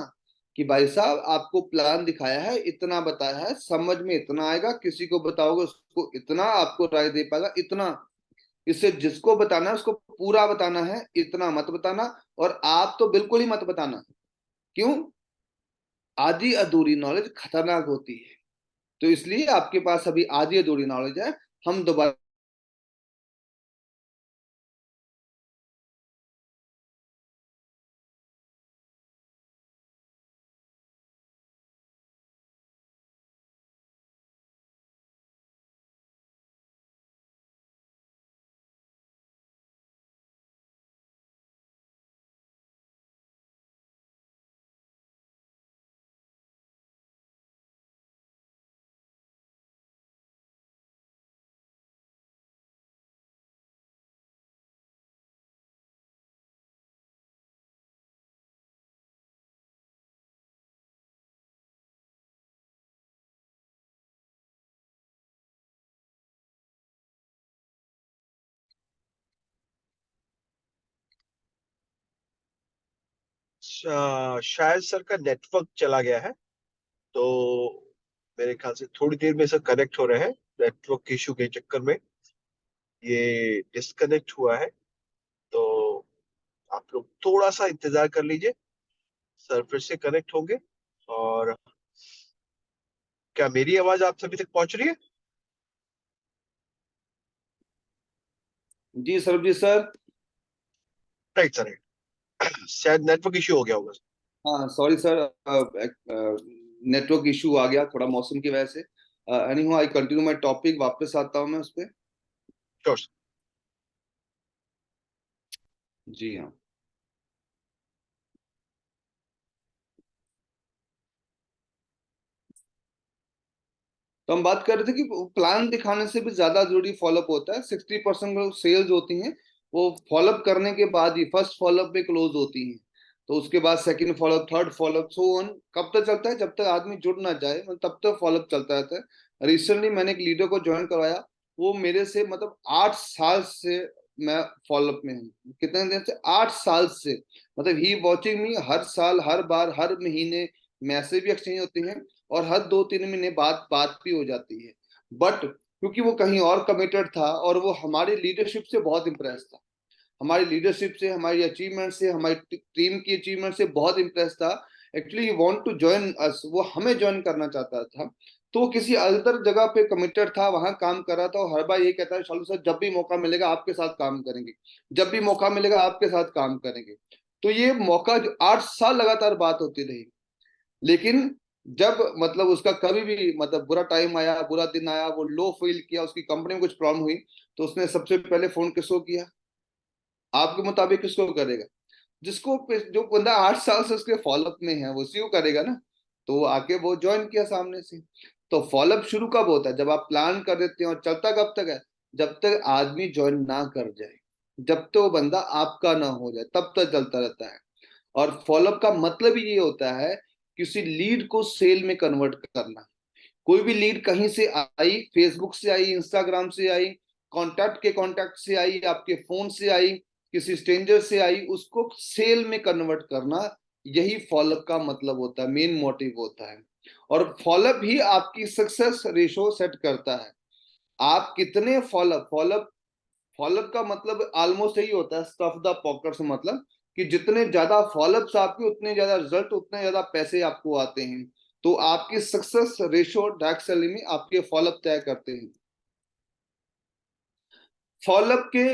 कि भाई साहब आपको प्लान दिखाया है, इतना बताया है, समझ में इतना आएगा, किसी को बताओगे उसको इतना आपको राय दे पाएगा, इतना। इससे जिसको बताना है उसको पूरा बताना है, इतना मत बताना। और आप तो बिल्कुल ही मत बताना। क्यों? आधी अधूरी नॉलेज खतरनाक होती है। तो इसलिए आपके पास अभी आधी अधूरी नॉलेज है, हम दोबारा शायद सर का नेटवर्क चला गया है, तो मेरे ख्याल से थोड़ी देर में सर कनेक्ट हो रहे हैं। नेटवर्क इशू के चक्कर में ये डिस्कनेक्ट हुआ है, तो आप लोग थोड़ा सा इंतजार कर लीजिए, सर फिर से कनेक्ट होंगे। और क्या मेरी आवाज आप सभी तक पहुंच रही है? जी सरबजीत सर। राइट सर, शायद नेटवर्क इशू हो गया होगा। हाँ सॉरी सर, नेटवर्क इशू आ गया थोड़ा मौसम की वजह से। Anyhow I continue my topic, वापस आता हूँ मैं उस पर। श्योर। जी हाँ। तो हम बात कर रहे थे कि प्लान दिखाने से भी ज्यादा जरूरी फॉलोअप होता है। 60% सेल्स होती हैं वो फॉलोअप करने के बाद ही, फर्स्ट फॉलोअप पे क्लोज होती हैं। तो उसके बाद second follow up, third follow up, so on. कब तक चलता है? जब तक आदमी जुड़ ना जाए, तब तक फॉलोअप चलता रहता है। रिसेंटली मैंने एक लीडर को ज्वाइन करवाया, वो मेरे से मतलब 8 साल से मैं फॉलोअप में हूँ। कितने दिन से? 8 साल से। मतलब ही वॉचिंग मी, हर साल, हर बार, हर महीने मैसेज भी एक्सचेंज होते हैं, और हर 2-3 महीने बाद बात भी हो जाती है। बट क्योंकि वो कहीं और कमिटेड था, और वो हमारी लीडरशिप से बहुत इंप्रेस था, हमारी लीडरशिप से, हमारी अचीवमेंट से, हमारी टीम की अचीवमेंट से बहुत इंप्रेस था। Actually want to join us, वो हमें ज्वाइन करना चाहता था। तो वो किसी अदर जगह पे कमिटेड था, वहां काम कर रहा था, और हर बार ये कहता है शालू सर जब भी मौका मिलेगा आपके साथ काम करेंगे, जब भी मौका मिलेगा आपके साथ काम करेंगे। तो ये मौका जो 8 साल लगातार बात होती रही। लेकिन जब मतलब उसका कभी भी मतलब बुरा टाइम आया, बुरा दिन आया, वो लो फील किया, उसकी कंपनी में कुछ प्रॉब्लम हुई, तो उसने सबसे पहले फोन किसको किया? आपके मुताबिक किसको करेगा? जिसको जो बंदा 8 साल से उसके फॉलोअप में है वो उसी को करेगा ना। तो आके वो ज्वाइन किया सामने से। तो फॉलोअप शुरू कब होता है? जब आप प्लान कर देते हैं। और चलता कब तक है? जब तक आदमी ज्वाइन ना कर जाए, जब तक वो बंदा आपका ना हो जाए, तब तक चलता रहता है। और फॉलोअप का मतलब ही ये होता है किसी लीड को सेल में कन्वर्ट करना। कोई भी लीड कहीं से आई, फेसबुक से आई, इंस्टाग्राम से आई, कॉन्टैक्ट से आई, आपके फोन से आई, किसी स्ट्रेंजर से आई, उसको सेल में कन्वर्ट करना, यही फॉलोअप का मतलब होता है, मेन मोटिव होता है। और फॉलोअप ही आपकी सक्सेस रेशो सेट करता है। आप कितने फॉलोअप फॉलोअप फॉलोअप का मतलब ऑलमोस्ट यही होता है, स्टफ द पॉकेट्स, मतलब कि जितने ज्यादा फॉलोअप्स आपके उतने ज्यादा रिजल्ट, उतने ज्यादा पैसे आपको आते हैं। तो आपकी सक्सेस रेशो डार्क सेलिंग में आपके फॉलोअप तय करते हैं। फॉलोअप के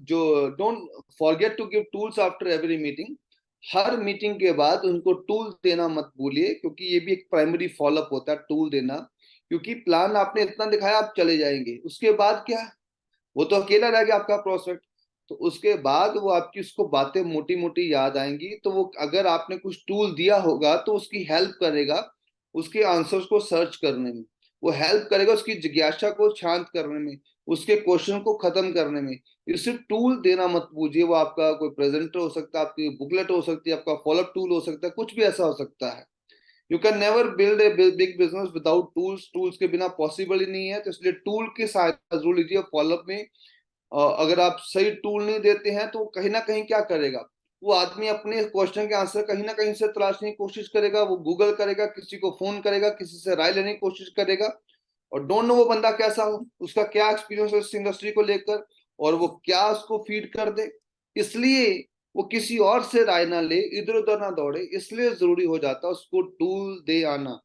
जो don't forget to give tools after every meeting. हर मीटिंग के बाद उनको टूल देना मत भूलिए, क्योंकि ये भी एक प्राइमरी फॉलोअप होता है, टूल देना। क्योंकि प्लान आपने इतना दिखाया, आप चले जाएंगे, उसके बाद क्या? वो तो अकेला रह गया आपका प्रोस्पेक्ट। तो उसके बाद वो आपकी उसको बातें मोटी मोटी याद आएंगी। तो वो अगर आपने कुछ टूल दिया होगा तो उसकी हेल्प करेगा उसके आंसर्स को सर्च करने में, वो हेल्प करेगा उसकी जिज्ञासा को शांत करने में, उसके क्वेश्चन को खत्म करने में। इसे टूल देना मत पूछिए। वो आपका कोई प्रेजेंटर हो सकता है, आपकी बुकलेट हो सकती है, आपका फॉलोअप टूल हो सकता है, कुछ भी ऐसा हो सकता है। You can never build a big business without tools. Tools के बिना पॉसिबल ही नहीं है। तो इसलिए टूल की सहायता जरूर लीजिए फॉलोअप में। अगर आप सही टूल नहीं देते हैं तो कहीं ना कहीं क्या करेगा वो आदमी? अपने क्वेश्चन के आंसर कहीं ना कहीं से तलाशने की कोशिश करेगा, वो गूगल करेगा, किसी को फोन करेगा, किसी से राय लेने की कोशिश करेगा। और डोंट नो वो बंदा कैसा हो, उसका क्या एक्सपीरियंस है इस इंडस्ट्री को लेकर, और वो क्या उसको फीड कर दे। इसलिए वो किसी और से राय ना ले, इधर उधर ना दौड़े। इसलिए जरूरी हो जाता है उसको टूल दे आना।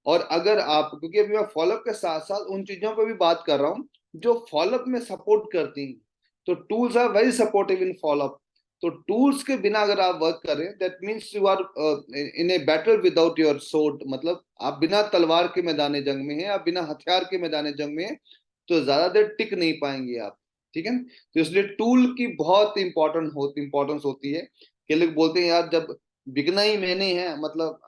और अगर आप, क्योंकि अभी मैं फॉलोअप के साथ साथ उन चीजों पर भी बात कर रहा हूँ जो फॉलोअप में सपोर्ट करती हैं। तो tools are very supportive in follow up. तो टूल्स के बिना अगर आप वर्क करें, that means you are in a battle without your sword. मतलब आप बिना तलवार के मैदान जंग में हैं, आप बिना हथियार के मैदान जंग में हैं, तो ज्यादा देर टिक नहीं पाएंगे आप। ठीक है। तो इसलिए टूल की बहुत इंपॉर्टेंस होती है। कि लोग बोलते हैं यार जब बिकना ही मैंने है, मतलब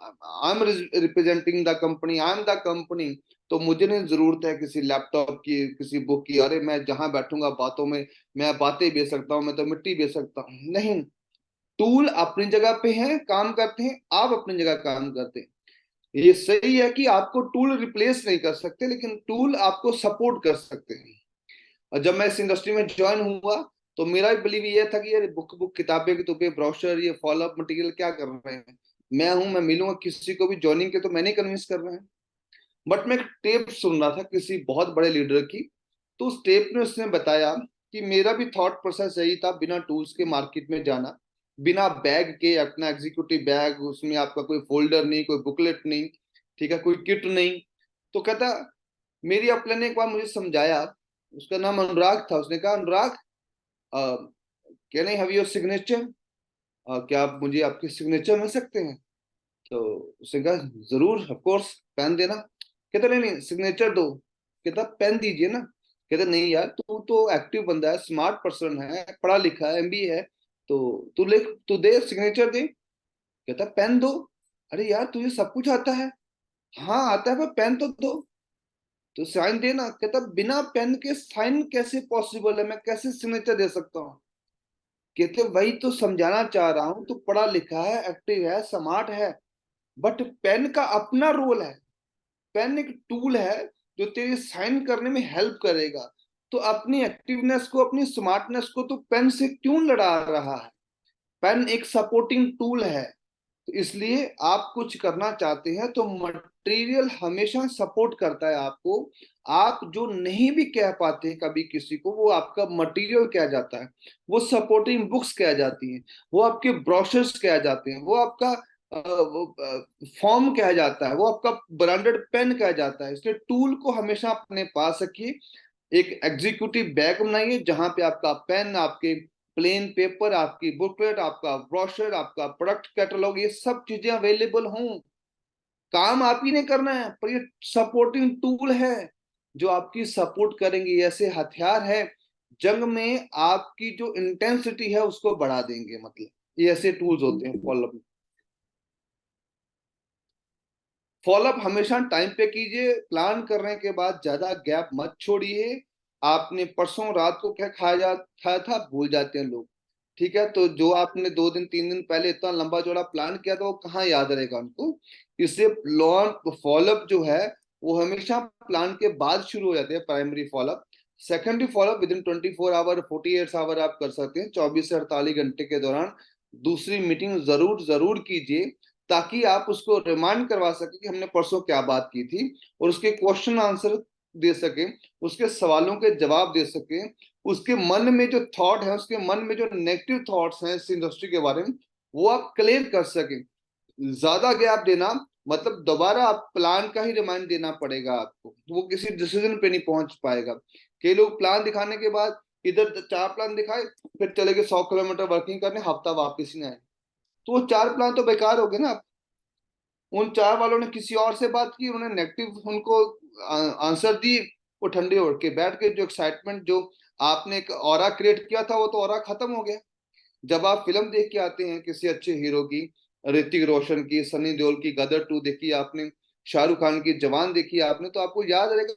I am representing the company, I am the company, तो मुझे नहीं जरूरत है किसी लैपटॉप की, किसी बुक की। अरे मैं जहां बैठूंगा बातों में, मैं बातें बेच सकता हूँ, मैं तो मिट्टी बेच सकता हूँ। नहीं, टूल अपनी जगह पे हैं, काम करते हैं, आप अपनी जगह काम करते हैं। ये सही है कि आपको टूल रिप्लेस नहीं कर सकते, लेकिन टूल आपको सपोर्ट कर सकते हैं। और जब मैं इस इंडस्ट्री में ज्वाइन हुआ तो मेरा भी बिलीव ये था कि यार बुक किताबें की तो ब्रोशर, ये फॉलोअप मटेरियल क्या कर रहे हैं? मैं मिलूंगा किसी को भी ज्वाइनिंग के तो मैंने कन्विंस कर रहे हैं। बट मैं एक टेप सुन रहा था किसी बहुत बड़े लीडर की। तो उस टेप में उसने बताया कि मेरा भी थॉट प्रोसेस यही था, बिना टूल्स के मार्केट में जाना, बिना बैग के, अपना एग्जीक्यूटिव बैग, उसमें आपका कोई फोल्डर नहीं, कोई बुकलेट नहीं, ठीक है, कोई किट नहीं। तो कहता मेरी अपने ने एक बार मुझे समझाया, उसका नाम अनुराग था। उसने कहा Anurag, can I have your signature? क्या आप मुझे आपके सिग्नेचर मिल सकते हैं? तो उसने कहा जरूर, ऑफ कोर्स, पेन देना। कहता नहीं नहीं, सिग्नेचर दो। कहता पेन दीजिए ना। कहता नहीं यार, तू तो एक्टिव बंदा है, स्मार्ट पर्सन है, पढ़ा लिखा है, एमबीए है, तो तू लिख, तू दे, सिग्नेचर दे। कहता पेन दो। अरे यार तुझे सब कुछ आता है? हाँ आता है, पर पेन तो दो, तो साइन देना। कहता बिना पेन के साइन कैसे पॉसिबल है? मैं कैसे सिग्नेचर दे सकता हूँ? कहते वही तो समझाना चाह रहा हूं, तू पढ़ा लिखा है, एक्टिव है, स्मार्ट है, बट पेन का अपना रोल है। पेन एक टूल है जो तेरी साइन करने में हेल्प करेगा। तो अपनी एक्टिवनेस को, अपनी स्मार्टनेस को तो पेन से क्यों लड़ा रहा है? पेन एक सपोर्टिंग टूल है। तो इसलिए आप कुछ करना चाहते हैं तो मटेरियल हमेशा सपोर्ट करता है आपको। आप जो नहीं भी कह पाते कभी किसी को, वो आपका मटेरियल कह जाता है, वो सपोर्टिंग बुक्स कह जाती हैं, वो आपके ब्रोशर्स कह जाते हैं, वो आपका फॉर्म कह जाता है, वो आपका ब्रांडेड पेन कह जाता है। इसलिए टूल को हमेशा अपने पास रखिए। एक एग्जीक्यूटिव बैग बनाइए जहां पे आपका पेन, आपके प्लेन पेपर, आपकी बुकलेट, आपका ब्रोशर, आपका प्रोडक्ट कैटलॉग, ये सब चीजें अवेलेबल हों। काम आप ही ने करना है, पर ये सपोर्टिंग टूल है जो आपकी सपोर्ट करेंगे। ऐसे हथियार है जंग में आपकी जो इंटेंसिटी है उसको बढ़ा देंगे। मतलब ये ऐसे टूल्स होते हैं फॉलोअप में। फॉलोअप हमेशा टाइम पे कीजिए, प्लान करने के बाद ज्यादा गैप मत छोड़िए। आपने परसों रात को क्या खाया था भूल जाते हैं लोग, ठीक है? तो जो आपने 2 दिन 3 दिन पहले इतना लंबा चौड़ा प्लान किया था वो कहाँ याद रहेगा उनको। इससे लॉन्ग फॉलोअप जो है वो हमेशा प्लान के बाद शुरू हो जाते हैं, primary follow up. Secondary follow up within 24 hour 48 hour आप कर सकते हैं, 24 से 48 घंटे के दौरान दूसरी मीटिंग जरूर कीजिए, ताकि आप उसको रिमाइंड करवा सके कि हमने परसों क्या बात की थी, और उसके क्वेश्चन आंसर दे सके, उसके सवालों के जवाब दे सके। उसके मन में जो थॉट है, उसके मन में जो नेगेटिव थॉट्स हैं इस इंडस्ट्री के बारे में, वो आप क्लियर कर सके। ज्यादा गैप देना मतलब दोबारा आप प्लान का ही रिमाइंड देना पड़ेगा आपको, तो वो किसी डिसीजन पे नहीं पहुंच पाएगा। कई लोग प्लान दिखाने के बाद इधर 4 प्लान दिखाए, फिर चले गए 100 किलोमीटर वर्किंग करने, हफ्ता वापस नहीं आए, तो वो 4 प्लान तो बेकार हो गए ना। उन 4 वालों ने किसी और से बात की, उन्होंने नेगेटिव उनको आंसर दी, वो ठंडे उड़ के बैठ के जो एक्साइटमेंट जो आपने एक ऑरा क्रिएट किया था वो तो ऑरा खत्म हो गया। जब आप फिल्म देख के आते हैं किसी अच्छे हीरो की, ऋतिक रोशन की, सनी देओल की गदर 2 देखी आपने, शाहरुख खान की जवान देखी आपने, तो आपको याद रहेगा,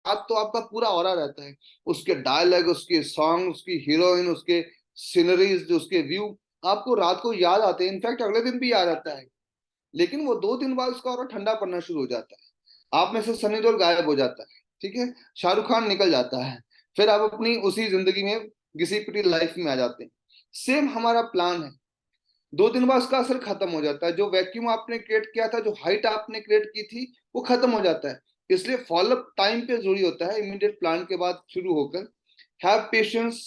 याद तो आपका पूरा ऑरा रहता है। उसके डायलॉग, उसके सॉन्ग, उसकी हीरोइन, उसके सीनरीज, उसके व्यू आपको रात को याद आते हैं, इनफैक्ट अगले दिन भी याद आता है। लेकिन वो 2 दिन बाद उसका और ठंडा पड़ना शुरू हो जाता है। आप में से सनी देओल गायब हो जाता है, ठीक है, शाहरुख खान निकल जाता है, फिर आप अपनी उसी जिंदगी में घिसी पिटी लाइफ में आ जाते हैं। सेम हमारा प्लान है, 2 दिन बाद उसका असर खत्म हो जाता है। जो वैक्यूम आपने क्रिएट किया था, जो हाइट आपने क्रिएट की थी, वो खत्म हो जाता है। इसलिए फॉलोअप टाइम पे जरूरी होता है, इमीडिएट प्लान के बाद शुरू होकर। हैव पेशेंस,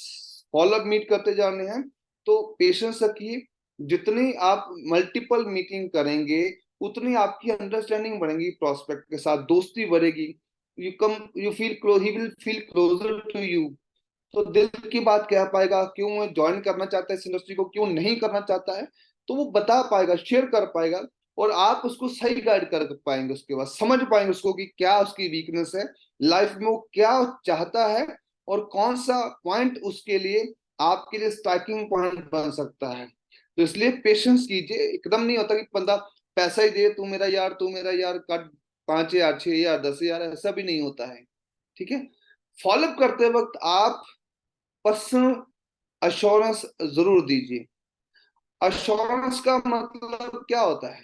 फॉलोअप मीट करते जाने हैं तो पेशेंस रखिए। जितनी आप मल्टीपल मीटिंग करेंगे उतनी आपकी अंडरस्टैंडिंग बढ़ेगी, प्रोस्पेक्ट के साथ दोस्ती बढ़ेगी। You feel close, he will feel closer to you. तो दिल की बात कह पाएगा, क्यों वो ज्वाइन करना चाहता है इस इंडस्ट्री को, क्यों नहीं करना चाहता है, तो वो बता पाएगा, शेयर कर पाएगा, और आप उसको सही गाइड कर पाएंगे। उसके बाद समझ पाएंगे उसको कि क्या उसकी वीकनेस है लाइफ में, वो क्या चाहता है, और कौन सा पॉइंट उसके लिए आपके लिए स्ट्राइकिंग पॉइंट बन सकता है। तो इसलिए पेशेंस कीजिए। एकदम नहीं होता कि बंदा पैसा ही दे, तू मेरा यार कट 5,000 6,000 10,000, ऐसा भी नहीं होता है, ठीक है। फॉलोअप करते वक्त आप पर्सनल अश्योरेंस जरूर दीजिए। अश्योरेंस का मतलब क्या होता है?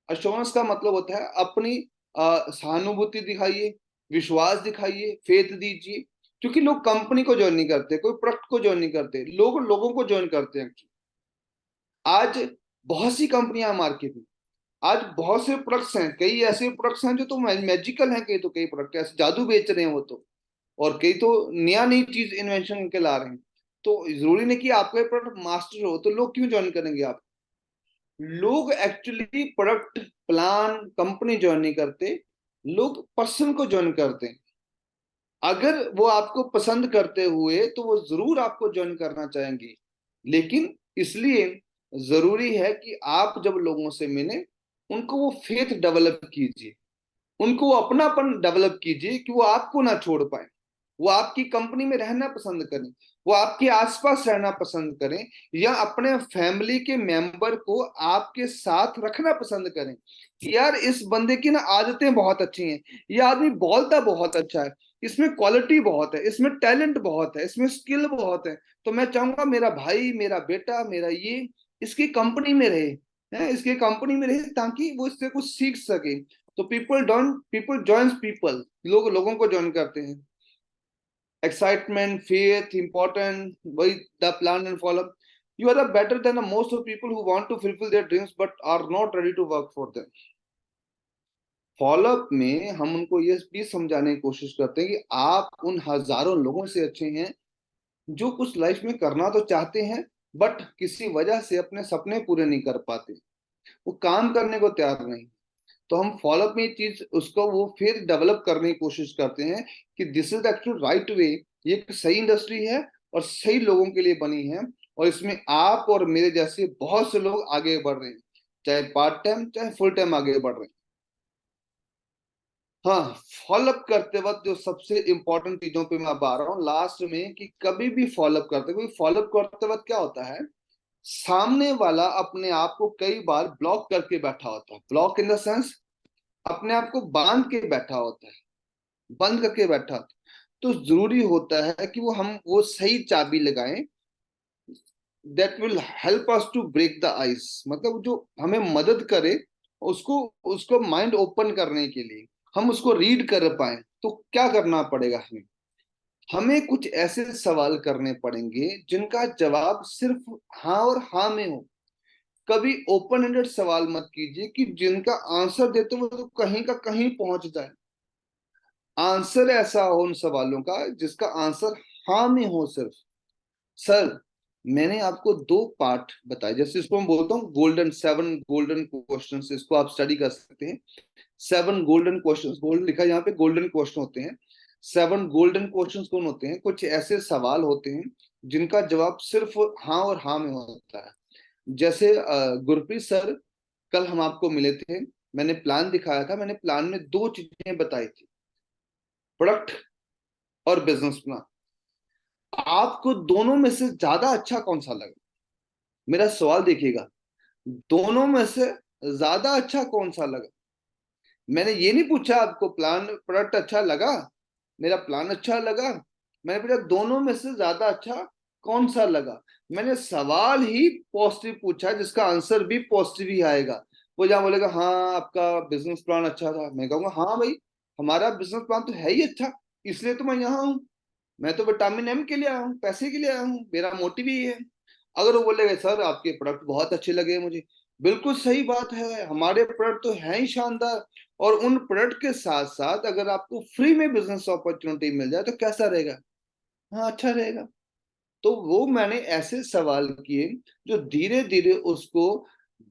अश्योरेंस का मतलब होता है अपनी सहानुभूति दिखाइए, विश्वास दिखाइए, फेथ दीजिए। क्योंकि लोग कंपनी को ज्वाइन नहीं करते, कोई प्रोडक्ट को ज्वाइन नहीं करते, लोग लोगों को ज्वाइन करते हैं। आज बहुत सी कंपनियां मार्केट में, आज बहुत से प्रोडक्ट्स हैं, कई ऐसे प्रोडक्ट्स हैं जो तो मैजिकल हैं, कई प्रोडक्ट ऐसे जादू बेच रहे हैं वो तो, और कई तो नई चीज इन्वेंशन करके ला रहे हैं। तो जरूरी नहीं कि आपका प्रोडक्ट मास्टर हो, तो लोग क्यों ज्वाइन करेंगे आप? लोग actually product, plan, company join नहीं करते, लोग पर्सन को ज्वाइन करते हैं। अगर वो आपको पसंद करते हुए तो वो जरूर आपको ज्वाइन करना चाहेंगे। लेकिन इसलिए जरूरी है कि आप जब लोगों से मिले उनको वो फेथ डेवलप कीजिए, उनको वो अपनापन डेवलप कीजिए कि वो आपको ना छोड़ पाए, वो आपकी कंपनी में रहना पसंद करें, वो आपके आसपास रहना पसंद करें, या अपने फैमिली के मेंबर को आपके साथ रखना पसंद करें कि यार इस बंदे की ना आदतें बहुत अच्छी हैं, ये आदमी बोलता बहुत अच्छा है, इसमें क्वालिटी बहुत है, इसमें टैलेंट बहुत है, इसमें स्किल बहुत है, तो मैं चाहूंगा मेरा भाई, मेरा बेटा, मेरा ये इसकी कंपनी में रहे, है इसके कंपनी में रहे, ताकि वो इससे कुछ सीख सके। तो पीपल जॉइंस पीपल, लोग लोगों को ज्वाइन करते हैं। एक्साइटमेंट, फेथ, इंपॉर्टेंट, वही the plan and follow. You are better than most of people who want to fulfil their dreams but are not ready to work for them. Follow up में हम उनको ये भी समझाने की कोशिश करते हैं कि आप उन हजारों लोगों से अच्छे हैं जो कुछ लाइफ में करना तो चाहते हैं बट किसी वजह से अपने सपने पूरे नहीं कर पाते, वो काम करने को तैयार नहीं। तो हम फॉलोअप में चीज उसको वो फिर डेवलप करने की कोशिश करते हैं कि this is actual right way, ये एक सही इंडस्ट्री है और सही लोगों के लिए बनी है, और इसमें आप और मेरे जैसे बहुत से लोग आगे बढ़ रहे हैं, चाहे पार्ट टाइम चाहे फुल टाइम आगे बढ़ रहे हैं। हाँ, फॉलोअप करते वक्त जो सबसे इंपॉर्टेंट चीजों पे मैं अब आ रहा हूँ लास्ट में, कि कभी भी फॉलोअप करते वक्त क्या होता है, सामने वाला अपने आप को कई बार ब्लॉक करके बैठा होता है। ब्लॉक इन द सेंस अपने आप को बांध के बैठा होता है, बंद करके बैठा होता है। तो जरूरी होता है कि वो सही चाबी लगाएं, that will help us to break the ice, मतलब जो हमें मदद करे उसको उसको माइंड ओपन करने के लिए, हम उसको रीड कर पाए। तो क्या करना पड़ेगा, हमें कुछ ऐसे सवाल करने पड़ेंगे जिनका जवाब सिर्फ हाँ और हाँ में हो। कभी ओपन एंडेड सवाल मत कीजिए कि जिनका आंसर देते हुए तो कहीं का कहीं पहुंच जाए। आंसर ऐसा हो उन सवालों का जिसका आंसर हाँ में हो सिर्फ। सर, मैंने आपको 2 पार्ट बताए, जैसे इसको मैं बोलता हूँ गोल्डन 7 गोल्डन क्वेश्चन, इसको आप स्टडी कर सकते हैं। 7 गोल्डन क्वेश्चन, गोल्ड लिखा है यहाँ पे, गोल्डन क्वेश्चन होते हैं। 7 गोल्डन क्वेश्चन कौन होते हैं? कुछ ऐसे सवाल होते हैं जिनका जवाब सिर्फ हाँ और हाँ में होता है। जैसे गुरप्रीत सर, कल हम आपको मिले थे, मैंने प्लान दिखाया था, मैंने प्लान में 2 चीजें बताई थी, प्रोडक्ट और बिजनेस प्लान। आपको दोनों में से ज्यादा अच्छा कौन सा लगा? मेरा सवाल देखिएगा, दोनों में से ज्यादा अच्छा कौन सा लगा? मैंने ये नहीं पूछा आपको प्लान प्रोडक्ट अच्छा लगा, मेरा प्लान अच्छा लगा, मैंने पूछा दोनों में से ज्यादा अच्छा कौन सा लगा। मैंने सवाल ही पॉजिटिव पूछा जिसका आंसर भी पॉजिटिव ही आएगा। वो जहां बोलेगा हाँ आपका बिजनेस प्लान अच्छा था, मैं कहूंगा हाँ भाई हमारा बिजनेस प्लान तो है ही अच्छा, इसलिए तो मैं यहाँ हूँ, मैं तो विटामिन एम के लिए आया हूँ, पैसे के लिए आया हूँ, मेरा मोटिव ही है। अगर वो बोलेगा सर आपके प्रोडक्ट बहुत अच्छे लगे मुझे, बिल्कुल सही बात है, हमारे प्रोडक्ट तो हैं ही शानदार, और उन प्रोडक्ट के साथ साथ अगर आपको फ्री में बिजनेस अपॉर्चुनिटी मिल जाए तो कैसा रहेगा? हाँ, अच्छा रहेगा। तो वो मैंने ऐसे सवाल किए जो धीरे धीरे उसको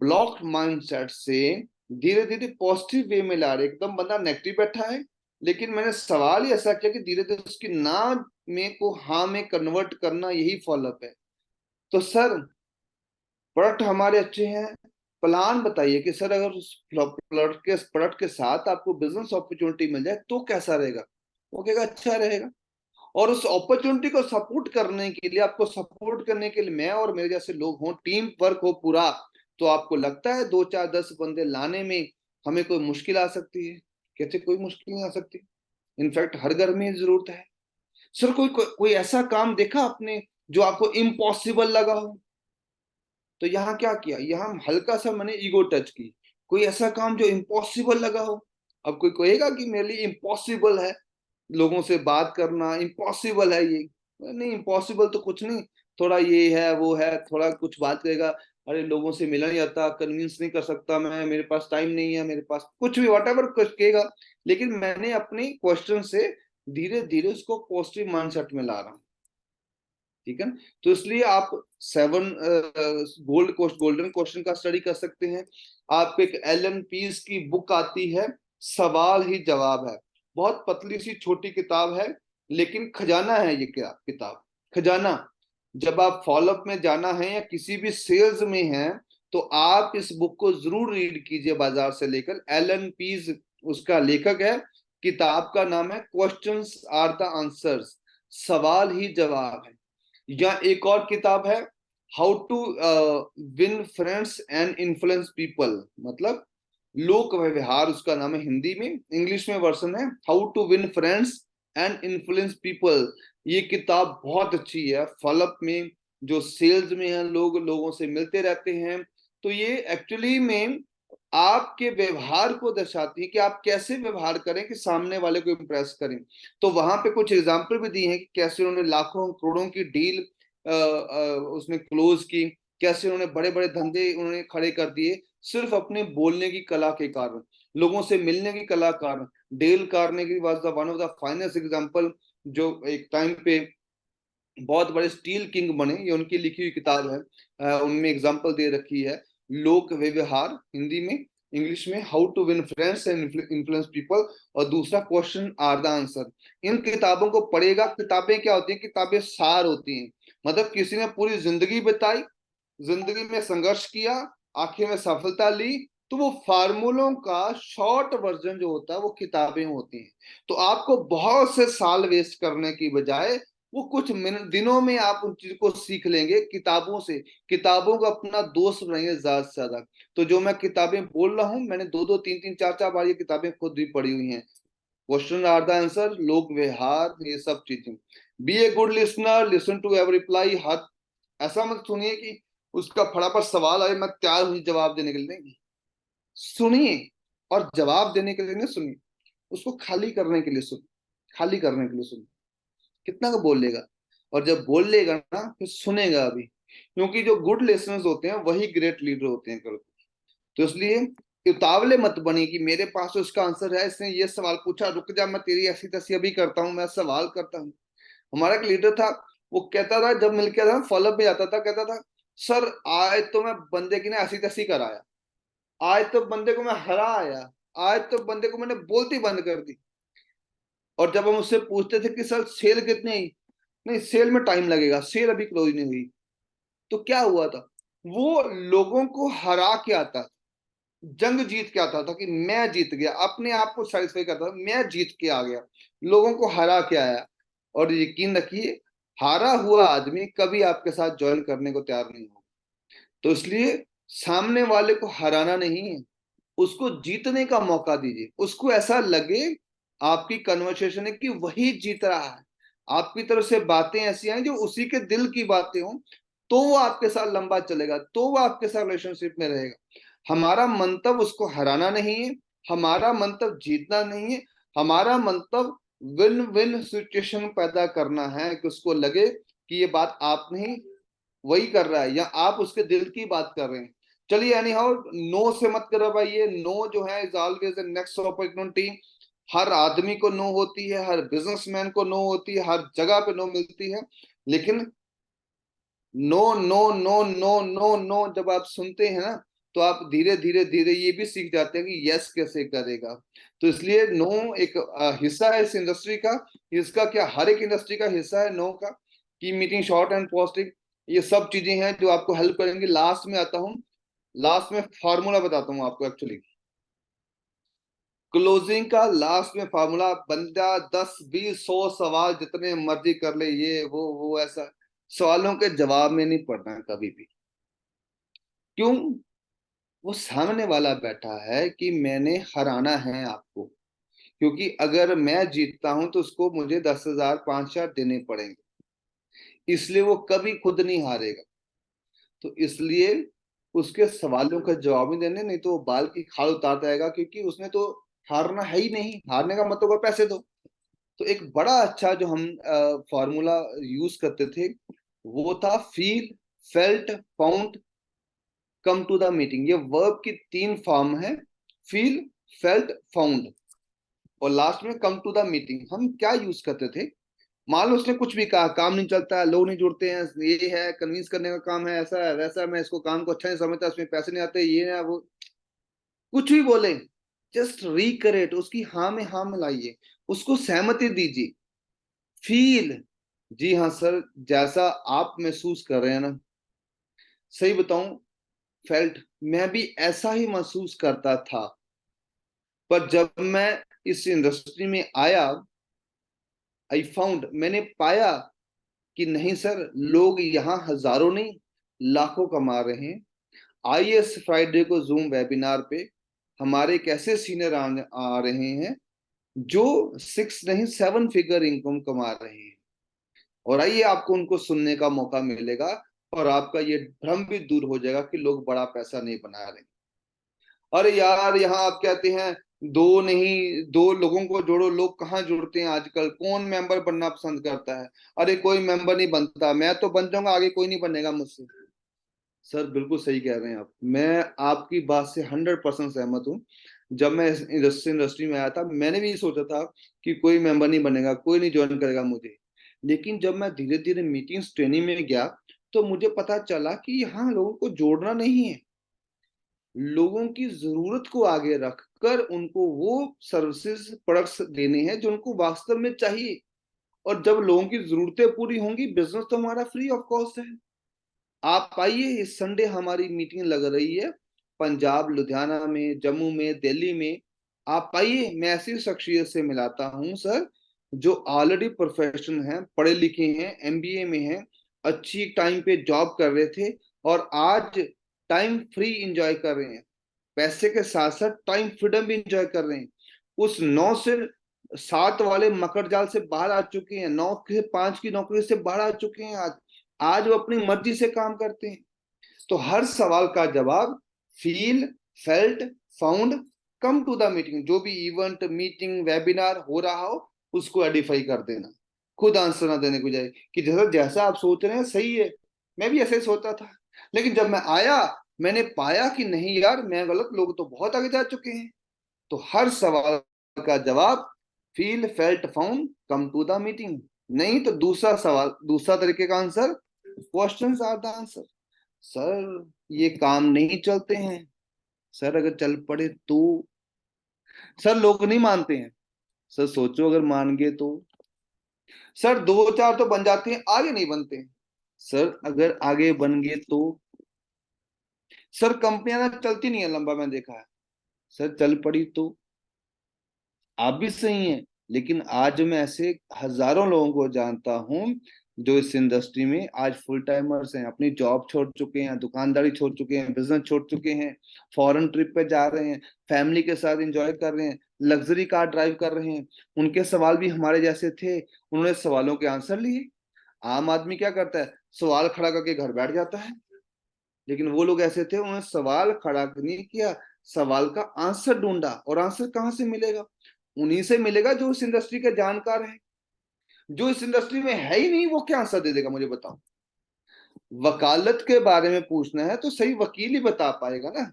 ब्लॉक्ड माइंडसेट से धीरे धीरे पॉजिटिव वे में ला रहे। एकदम बंदा नेगेटिव बैठा है, लेकिन मैंने सवाल ही ऐसा किया कि धीरे धीरे उसकी ना में को हाँ में कन्वर्ट करना, यही फॉलोअप है। तो सर, प्रोडक्ट हमारे अच्छे हैं, प्लान बताइए कि सर अगर उस प्रोडक्ट के साथ आपको बिजनेस अपॉर्चुनिटी मिल जाए तो कैसा रहेगा? वो कहेगा अच्छा रहेगा। और उस अपॉर्चुनिटी को सपोर्ट करने के लिए, आपको सपोर्ट करने के लिए मैं और मेरे जैसे लोग हों, टीम वर्क हो पूरा, तो आपको लगता है 2 4 10 बंदे लाने में हमें कोई मुश्किल आ सकती है? कहते कोई मुश्किल नहीं आ सकती, इनफैक्ट हर घर में जरूरत है। सर कोई ऐसा काम देखा आपने जो आपको इम्पॉसिबल लगा हो? तो यहाँ क्या किया, यहाँ हल्का सा मैंने ईगो टच की, कोई ऐसा काम जो इम्पॉसिबल लगा हो। अब कोई कहेगा कि मेरे लिए इम्पॉसिबल है लोगों से बात करना, इम्पॉसिबल है ये, नहीं इम्पॉसिबल तो कुछ नहीं, थोड़ा ये है वो है, थोड़ा कुछ बात करेगा, अरे लोगों से मिला नहीं आता, कन्विंस नहीं कर सकता मैं, मेरे पास टाइम नहीं है, मेरे पास कुछ भी व्हाटएवर कुछ कहेगा। लेकिन मैंने अपनी क्वेश्चन से धीरे धीरे उसको पॉजिटिव माइंडसेट में ला रहा हूँ, ठीक है। तो इसलिए आप 7 गोल्डन क्वेश्चन का स्टडी कर सकते हैं। आप एक एलन पीस की बुक आती है, सवाल ही जवाब है, बहुत पतली सी छोटी किताब है, लेकिन खजाना है ये किताब खजाना। जब आप फॉलोअप में जाना है या किसी भी सेल्स में हैं तो आप इस बुक को जरूर रीड कीजिए बाजार से लेकर। एलन पीस उसका लेखक है, किताब का नाम है क्वेश्चंस आर द आंसर्स, सवाल ही जवाब है। या एक और किताब है how to win friends and influence people, मतलब लोक व्यवहार उसका नाम है हिंदी में, इंग्लिश में वर्जन है how to win friends and influence people. ये किताब बहुत अच्छी है फॉलोअप में, जो सेल्स में है, लोगों से मिलते रहते हैं, तो ये एक्चुअली में आपके व्यवहार को दर्शाती है कि आप कैसे व्यवहार करें कि सामने वाले को इम्प्रेस करें। तो वहां पे कुछ एग्जाम्पल भी दिए हैं कि कैसे उन्होंने लाखों करोड़ों की डील उसमें क्लोज की, कैसे उन्होंने बड़े बड़े धंधे उन्होंने खड़े कर दिए सिर्फ अपने बोलने की कला के कारण, लोगों से मिलने की कला कारण। Dale Carnegie was the one of the finest example, जो एक टाइम पे बहुत बड़े स्टील किंग बने, ये उनकी लिखी हुई किताब है, उनमें एग्जांपल दे रखी है लोक व्यवहार हिंदी में, इंग्लिश में how to win friends and influence people, और दूसरा क्वेश्चन आर द आंसर। इन किताबों को पढ़ेगा, किताबें क्या होती हैं, किताबें सार होती हैं, मतलब किसी ने पूरी जिंदगी बिताई, जिंदगी में संघर्ष किया, आखिर में सफलता ली, तो वो फार्मूलों का शॉर्ट वर्जन जो होता है वो किताबें होती हैं। तो आपको बहुत से साल वेस्ट करने की बजाय वो कुछ दिनों में आप उन चीज को सीख लेंगे। किताबों से, किताबों को अपना दोस्त बनाइए ज्यादा से ज्यादा। तो जो मैं किताबें बोल रहा हूँ, मैंने 2-2, 3-3, 4-4 बार ये किताबें खुद भी पढ़ी हुई हैं। क्वेश्चन आर द आंसर, लोक व्यवहार, ये सब चीजें। Be a good listener, listen to every reply. हर ऐसा मत सुनिए कि उसका फटाफट सवाल आए मैं तैयार हूं जवाब देने के लिए। नहीं, सुनिए और जवाब देने के लिए नहीं सुनिए, उसको खाली करने के लिए सुनिए, खाली करने के लिए सुनिए। कितना का बोल लेगा, और जब बोल लेगा ना फिर सुनेगा भी, क्योंकि जो गुड लिसनर्स होते हैं वही ग्रेट लीडर होते हैं। तो इसलिए उतावले मत बनिए कि मेरे पास तो इसका आंसर है, इसने ये सवाल पूछा, रुक जा मैं तेरी ऐसी तैसी अभी करता हूँ, मैं सवाल करता हूँ। हमारा एक लीडर था, वो कहता था जब मिल के था फॉलोअप में जाता था, कहता था सर आज तो मैं बंदे की ना ऐसी तैसी कराया, आज तो बंदे को मैं हराया, आज तो बंदे को मैंने बोलती बंद कर दी। और जब हम उससे पूछते थे कि सर सेल कितनी आई, नहीं सेल में टाइम लगेगा, सेल अभी क्लोज नहीं हुई। तो क्या हुआ था, वो लोगों को हरा के आता था, जंग जीत के आता था कि मैं जीत गया, अपने आप को सेटिस्फाई करता था, मैं जीत के आ गया, लोगों को हरा के आया। और यकीन रखिए हारा हुआ आदमी कभी आपके साथ ज्वाइन करने को तैयार नहीं होगा। तो इसलिए सामने वाले को हराना नहीं है, उसको जीतने का मौका दीजिए। उसको ऐसा लगे आपकी कन्वर्सेशन है कि वही जीत रहा है, आपकी तरफ से बातें ऐसी आए जो उसी के दिल की बातें हों, तो वो आपके साथ लंबा चलेगा, तो वो आपके साथ रिलेशनशिप में रहेगा। हमारा मंतव्य उसको हराना नहीं है, हमारा मंतव्य जीतना नहीं है, हमारा मंतव्य विन विन सिचुएशन पैदा करना है कि उसको लगे कि ये बात आप नहीं वही कर रहा है या आप उसके दिल की बात कर रहे हैं। चलिए एनी हाउ, नो से मत करो भाई, ये नो जो है is always the next opportunity. हर आदमी को नो होती है, हर बिजनेसमैन को नो होती है, हर जगह पे नो मिलती है, लेकिन no no no no no no जब आप सुनते हैं ना तो आप धीरे धीरे धीरे ये भी सीख जाते हैं कि यस कैसे करेगा। तो इसलिए नो एक हिस्सा है इस इंडस्ट्री का, इसका क्या हर एक इंडस्ट्री का हिस्सा है नो का, की मीटिंग शॉर्ट एंड पॉजिटिव, ये सब चीजें हैं जो आपको हेल्प करेंगे। लास्ट में आता हूँ, लास्ट में फार्मूला बताता हूँ आपको। एक्चुअली क्लोजिंग का लास्ट में फार्मूला, बंदा 10, 20, 100 सवाल जितने मर्जी कर ले, ये वो ऐसा सवालों के जवाब में नहीं पड़ना है कभी भी। क्यों? वो सामने वाला बैठा है कि मैंने हराना है आपको, क्योंकि अगर मैं जीतता हूं तो उसको मुझे 10,000 5,000 देने पड़ेंगे, इसलिए वो कभी खुद नहीं हारेगा। तो इसलिए उसके सवालों का जवाब नहीं देने, नहीं तो वो बाल की खाल उतारता जाएगा, क्योंकि उसने तो हारना है ही नहीं, हारने का मतलब पैसे दो। तो एक बड़ा अच्छा जो हम फॉर्मूला यूज करते थे वो था feel, felt, found, come to the meeting. ये वर्ब की 3 फॉर्म है, फील, फेल्ट, फाउंड, और लास्ट में कम टू द मीटिंग। हम क्या यूज करते थे, मान लो उसने कुछ भी कहा, काम नहीं चलता है, लोग नहीं जुड़ते हैं, ये है कन्विंस करने का काम है, ऐसा है वैसा है, मैं इसको काम को अच्छा नहीं समझता, इसमें पैसे नहीं आते, ये है वो, कुछ भी बोले, जस्ट रिकरेट, उसकी हाँ में हाँ मिलाइए, उसको सहमति दीजिए। फील, जी हाँ सर जैसा आप महसूस कर रहे हैं ना, सही बताऊं फेल्ट, मैं भी ऐसा ही महसूस करता था, पर जब मैं इस इंडस्ट्री में आया आई फाउंड, मैंने पाया कि नहीं सर, लोग यहाँ हजारों नहीं लाखों कमा रहे हैं। आइए इस फ्राइडे को जूम वेबिनार पे हमारे एक ऐसे सीनियर आ रहे हैं जो 6 नहीं 7 फिगर इनकम कमा रहे हैं, और आइए आपको उनको सुनने का मौका मिलेगा और आपका ये भ्रम भी दूर हो जाएगा कि लोग बड़ा पैसा नहीं बना रहे। अरे यार यहाँ आप कहते हैं 2 नहीं 2 लोगों को जोड़ो, लोग कहाँ जुड़ते हैं आजकल, कौन मेंबर बनना पसंद करता है, अरे कोई मेंबर नहीं बनता, मैं तो बन जाऊंगा, आगे कोई नहीं बनेगा मुझसे। सर बिल्कुल सही कह रहे हैं आप, मैं आपकी बात से 100% सहमत हूँ। जब मैं इस इंडस्ट्री में आया था मैंने भी सोचा था कि कोई मेंबर नहीं बनेगा, कोई नहीं ज्वाइन करेगा मुझे, लेकिन जब मैं धीरे धीरे मीटिंग्स ट्रेनिंग में गया तो मुझे पता चला कि यहाँ लोगों को जोड़ना नहीं है, लोगों की जरूरत को आगे रखकर उनको वो सर्विसेज प्रोडक्ट्स देने हैं जो उनको वास्तव में चाहिए। और जब लोगों की जरूरतें पूरी होंगी, बिजनेस तो हमारा फ्री ऑफ कॉस्ट है। आप आइए, इस संडे हमारी मीटिंग लग रही है पंजाब, लुधियाना में, जम्मू में, दिल्ली में। आप आइए, मैं ऐसी शख्सियत से मिलाता हूँ सर जो ऑलरेडी प्रोफेशनल हैं, पढ़े लिखे हैं, एमबीए में हैं, अच्छी टाइम पे जॉब कर रहे थे और आज टाइम फ्री एंजॉय कर रहे हैं, पैसे के साथ साथ टाइम फ्रीडम भी एंजॉय कर रहे हैं। उस 9 से 7 वाले मकर जाल से बाहर आ चुके हैं, 9 से 5 की नौकरी से बाहर आ चुके हैं। आज वो अपनी मर्जी से काम करते हैं। तो हर सवाल का जवाब feel, felt, found, come to the meeting. जो भी इवेंट, मीटिंग, वेबिनार हो रहा हो उसको एडिफाई कर देना, खुद आंसर ना देने को जाए कि जैसा आप सोच रहे हैं सही है, मैं भी ऐसे ही सोचता था, लेकिन जब मैं आया मैंने पाया कि नहीं यार मैं गलत, लोग तो बहुत आगे जा चुके हैं। तो हर सवाल का जवाब feel, felt, found, come to the meeting. नहीं तो दूसरा सवाल, दूसरा तरीके का answer, questions are the answer. Sir ये काम नहीं चलते हैं, सर अगर चल पड़े तो। सर लोग नहीं मानते हैं, सर सोचो अगर मान गए तो। सर 2-4 तो बन जाते हैं, आगे नहीं बनते हैं, सर अगर आगे बन गए तो। सर कंपनियां ना चलती नहीं है लंबा, मैं देखा है, सर चल पड़ी तो। आप भी सही हैं, लेकिन आज मैं ऐसे हजारों लोगों को जानता हूं जो इस इंडस्ट्री में आज फुल टाइमर्स हैं, अपनी जॉब छोड़ चुके हैं, दुकानदारी छोड़ चुके हैं, बिजनेस छोड़ चुके हैं, फॉरेन ट्रिप पे जा रहे हैं, फैमिली के साथ एंजॉय कर रहे हैं, लग्जरी कार ड्राइव कर रहे हैं। उनके सवाल भी हमारे जैसे थे, उन्होंने सवालों के आंसर लिए। आम आदमी क्या करता है, सवाल खड़ा करके घर बैठ जाता है, लेकिन वो लोग ऐसे थे, उन्होंने सवाल खड़ा नहीं किया, सवाल का आंसर ढूंढा। और आंसर कहाँ से मिलेगा? उन्हीं से मिलेगा जो इस इंडस्ट्री के जानकार हैं। जो इस इंडस्ट्री में है ही नहीं वो क्या आंसर दे देगा, मुझे बताओ। वकालत के बारे में पूछना है तो सही वकील ही बता पाएगा ना,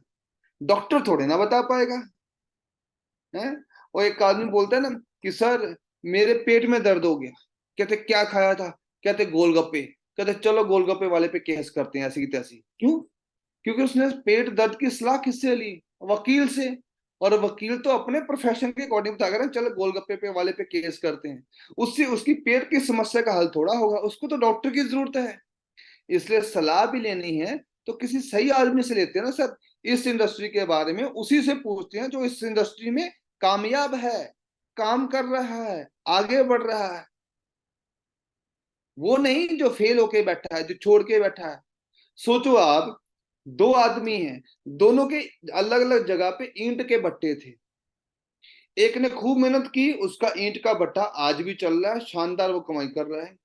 डॉक्टर थोड़े ना बता पाएगा है। और एक आदमी बोलता है ना कि सर मेरे पेट में दर्द हो गया, कहते क्या खाया था, कहते गोलगप्पे, कहते चलो गोलगप्पे वाले पे केस करते हैं ऐसी की तैसी। क्यों? क्योंकि उसने पेट दर्द की सलाह किससे ली? वकील से। और वकील तो अपने प्रोफेशन के अकॉर्डिंग बता रहे हैं, चलो गोलगप्पे पे वाले पे केस करते हैं, उससे उसकी पेट की समस्या का हल थोड़ा होगा, उसको तो डॉक्टर की जरूरत है। इसलिए सलाह भी लेनी है तो किसी सही आदमी से लेते हैं ना सर, इस इंडस्ट्री के बारे में उसी से पूछते हैं जो इस इंडस्ट्री में कामयाब है, काम कर रहा है, आगे बढ़ रहा है। वो नहीं जो फेल होके बैठा है, जो छोड़ के बैठा है। सोचो आप, 2 आदमी हैं, दोनों के अलग अलग जगह पे ईंट के भट्टे थे। एक ने खूब मेहनत की, उसका ईंट का भट्टा आज भी चल रहा है, शानदार वो कमाई कर रहा है।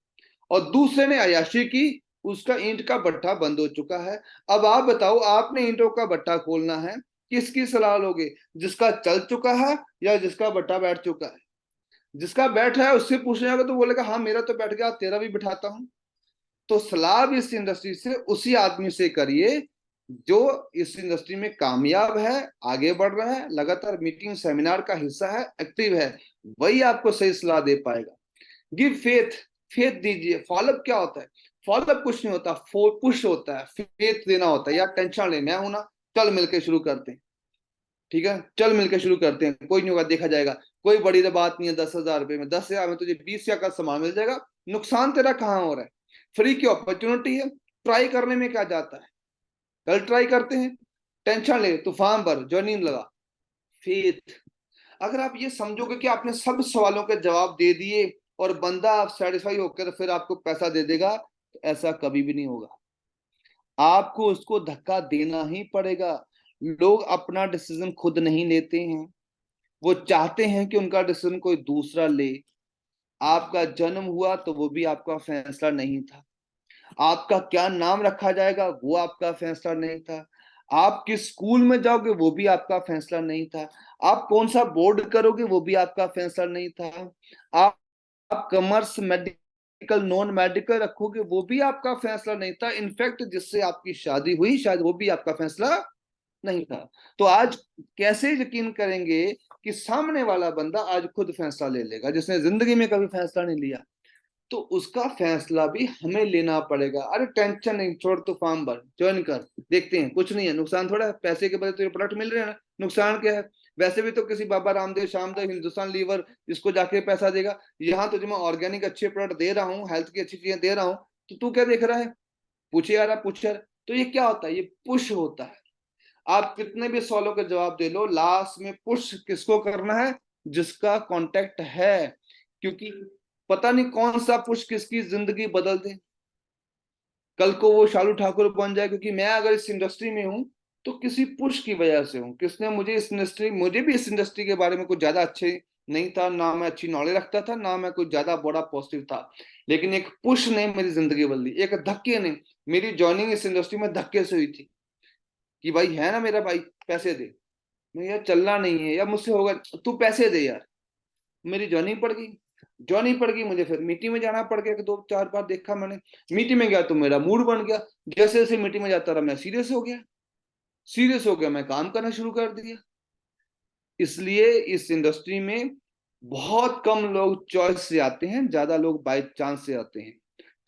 और दूसरे ने अय्याशी की, उसका ईंट का भट्टा बंद हो चुका है। अब आप बताओ, आपने ईंटों का भट्टा खोलना है, किसकी सलाह लोगे? जिसका चल चुका है या जिसका भट्टा बैठ चुका है? जिसका बैठ रहा है उससे पूछने जाएगा तो बोलेगा हाँ मेरा तो बैठ गया, तेरा भी बिठाता हूं। तो सलाह भी इस इंडस्ट्री से उसी आदमी से करिए जो इस इंडस्ट्री में कामयाब है, आगे बढ़ रहा है, लगातार मीटिंग सेमिनार का हिस्सा है, एक्टिव है, वही आपको सही सलाह दे पाएगा। गिव फेथ, फेथ दीजिए। फॉलोअप क्या होता है? फॉलोअप कुछ नहीं होता, पुश होता है, फेथ देना होता है। यार टेंशन ले, मैं हूं ना, चल मिलकर शुरू करते हैं, ठीक है, चल मिलकर शुरू करते हैं, कोई नहीं होगा, देखा जाएगा, कोई बड़ी बात नहीं है। 10,000 रुपए में, 10,000 में तुझे 20 का सामान मिल जाएगा, नुकसान तेरा कहाँ हो रहा है? फ्री की अपॉर्चुनिटी है, ट्राई करने में क्या जाता है? कल ट्राई करते हैं, टेंशन ले, तू फॉर्म भर, ज्वाइनिंग लगा। फेथ, अगर आप ये समझोगे कि आपने सब सवालों के जवाब दे दिए और बंदा आप सेटिस्फाई होकर फिर आपको पैसा दे देगा, तो ऐसा कभी भी नहीं होगा। आपको उसको धक्का देना ही पड़ेगा। लोग अपना डिसीजन खुद नहीं लेते हैं, वो चाहते हैं कि उनका डिसीजन कोई दूसरा ले। आपका जन्म हुआ तो वो भी आपका फैसला नहीं था, आपका क्या नाम रखा जाएगा वो आपका फैसला नहीं था, आप किस स्कूल में जाओगे वो भी आपका फैसला नहीं था, आप कौन सा बोर्ड करोगे वो भी आपका फैसला नहीं था, आप कॉमर्स, मेडिकल, नॉन मेडिकल रखोगे वो भी आपका फैसला नहीं था। इनफैक्ट जिससे आपकी शादी हुई शायद वो भी आपका फैसला नहीं था। तो आज कैसे यकीन करेंगे कि सामने वाला बंदा आज खुद फैसला ले लेगा, जिसने जिंदगी में कभी फैसला नहीं लिया? तो उसका फैसला भी हमें लेना पड़ेगा। अरे टेंशन नहीं, छोड़, तो फॉर्म भर, ज्वाइन कर, देखते हैं, कुछ नहीं है, नुकसान थोड़ा है, पैसे के बदले तुझे प्रोडक्ट मिल रहे हैं ना, नुकसान क्या है? वैसे भी तो किसी बाबा रामदेव, श्यामदेव, हिंदुस्तान लीवर इसको जाके पैसा देगा। यहाँ तुझे मैं ऑर्गेनिक अच्छे प्रोडक्ट दे रहा हूँ, हेल्थ की अच्छी चीजें दे रहा हूँ, तो तू क्या देख रहा है? पूछे यार, आप पूछ यार। तो ये क्या होता है? ये पुश होता है। आप कितने भी सवालों के जवाब दे लो, लास्ट में पुश किसको करना है? जिसका कांटेक्ट है, क्योंकि पता नहीं कौन सा पुश किसकी जिंदगी बदल दे। कल को वो शालू ठाकुर बन जाए, क्योंकि मैं अगर इस इंडस्ट्री में हूं तो किसी पुश की वजह से हूं। किसने मुझे मुझे भी इस इंडस्ट्री के बारे में कुछ ज्यादा अच्छे नहीं था, ना मैं अच्छी नॉलेज रखता था, ना मैं कुछ ज्यादा बड़ा पॉजिटिव था, लेकिन एक पुश ने मेरी जिंदगी बदली। एक धक्के ने, मेरी ज्वाइनिंग इस इंडस्ट्री में धक्के से हुई थी कि भाई है ना मेरा भाई, पैसे दे। मैं यार चलना नहीं है यार, मुझसे होगा, तू पैसे दे यार। मेरी ज्वाइनिंग पड़ गई, मुझे फिर मीटिंग में जाना पड़ गया। 2-4 बार देखा मैंने, मीटिंग में गया तो मेरा मूड बन गया। जैसे जैसे मीटिंग में जाता रहा मैं सीरियस हो गया, मैं काम करना शुरू कर दिया। इसलिए इस इंडस्ट्री में बहुत कम लोग चॉइस से आते हैं, ज्यादा लोग बाय चांस से आते हैं।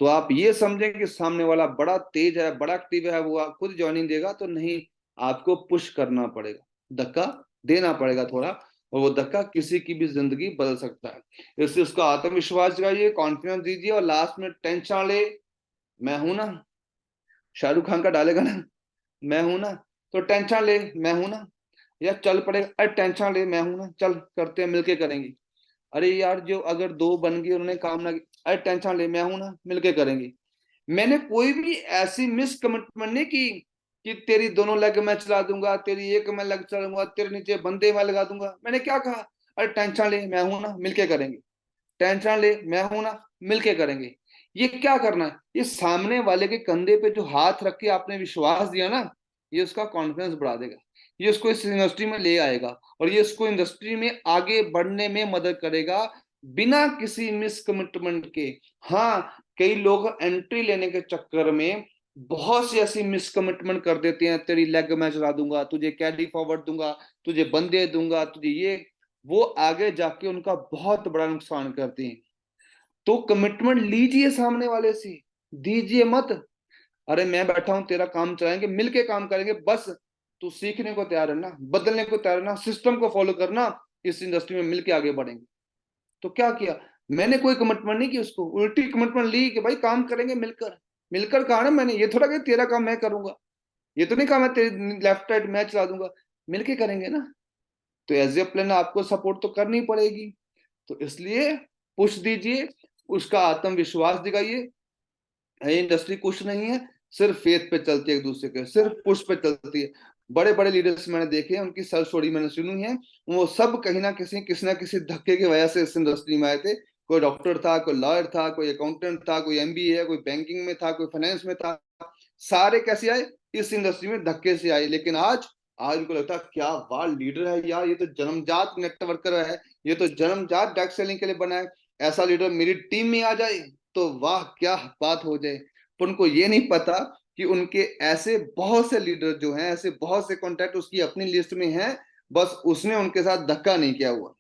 तो आप ये समझें कि सामने वाला बड़ा तेज है, बड़ा एक्टिव है, वो खुद ज्वाइनिंग देगा तो नहीं, आपको पुश करना पड़ेगा, धक्का देना पड़ेगा थोड़ा, और वो धक्का किसी की भी जिंदगी बदल सकता है। इससे उसका आत्मविश्वास जगाइए, कॉन्फिडेंस दीजिए, और लास्ट में टेंशन ले, मैं हूं ना, शाहरुख खान का डालेगा ना, मैं हूं ना, तो टेंशन ले, मैं हूं ना, या चल पड़ेगा, अरे टेंशन ले, मैं हूं ना, चल करते हैं, मिलके करेंगे। अरे यार जो अगर 2 बन गए, उन्होंने काम ना किया, अरे टेंशन ले, मैं हूं ना, मिलके करेंगे। मैंने कोई भी ऐसी मिस कमिटमेंट नहीं की कि तेरी दोनों लेग मैं चला दूंगा, तेरी एक मैं लेग चलाऊंगा, तेरे नीचे बंदे मैं लगा दूंगा। मैंने क्या कहा? अरे टेंशन ले, मैं हूं ना, मिलके करेंगे। टेंशन ले, मैं हूं ना, मिलके करेंगे। ये क्या करना है? ये सामने वाले के कंधे पे जो हाथ रख के आपने विश्वास दिया ना, ये उसका कॉन्फिडेंस बढ़ा देगा, ये उसको इस इंडस्ट्री में ले आएगा, और ये उसको इंडस्ट्री में आगे बढ़ने में मदद करेगा, बिना किसी मिस कमिटमेंट के। हाँ, कई लोग एंट्री लेने के चक्कर में बहुत सी ऐसी मिस कमिटमेंट कर देते हैं, तेरी लेग मैं चला दूंगा, तुझे कैरी फॉरवर्ड दूंगा, तुझे बंदे दूंगा, तुझे ये, वो आगे जाके उनका बहुत बड़ा नुकसान करते हैं। तो कमिटमेंट लीजिए, सामने वाले से दीजिए मत। अरे मैं बैठा हूं, तेरा काम चलाएंगे, मिलके काम करेंगे, बस तू सीखने को तैयार है ना, बदलने को तैयार है ना, सिस्टम को फॉलो करना, इस इंडस्ट्री में मिलके आगे बढ़ेंगे। तो क्या किया मैंने? कोई कमिटमेंट नहीं की उसको, उल्टी कमिटमेंट ली कि भाई काम करेंगे मिलकर। मिलकर कहा ना मैंने, ये थोड़ा कि तेरा काम मैं करूंगा, ये तो नहीं कहा मैं तेरे लेफ्ट राइट मैं चला दूंगा, मिलके करेंगे ना। तो एज ए प्लान आपको सपोर्ट तो करनी पड़ेगी। तो इसलिए पुश दीजिए, उसका आत्मविश्वास दिखाइए। ये इंडस्ट्री कुछ नहीं है, सिर्फ फेथ पे चलती है, एक दूसरे के सिर्फ पुश पे चलती है। बड़े बड़े लीडर्स मैंने देखे हैं, उनकी सब स्टोरी मैंने सुनी है, वो सब कहीं ना किसी धक्के की वजह से इस इंडस्ट्री में आए थे। कोई डॉक्टर था, कोई लॉयर था, कोई अकाउंटेंट था, कोई एमबीए, कोई बैंकिंग में था, कोई फाइनेंस में था। सारे कैसे आए? इस इंडस्ट्री में धक्के से आए। लेकिन आज उनको लगता है क्या वाह लीडर है यार, ये तो जन्मजात नेटवर्कर है, ये तो जन्मजात डायरेक्ट सेलिंग के लिए बना है। ऐसा लीडर मेरी टीम में आ जाए तो वाह क्या बात हो जाए। पर उनको ये नहीं पता कि उनके ऐसे बहुत से लीडर जो हैं, ऐसे बहुत से कॉन्टैक्ट उसकी अपनी लिस्ट में हैं, बस उसने उनके साथ धक्का नहीं किया हुआ।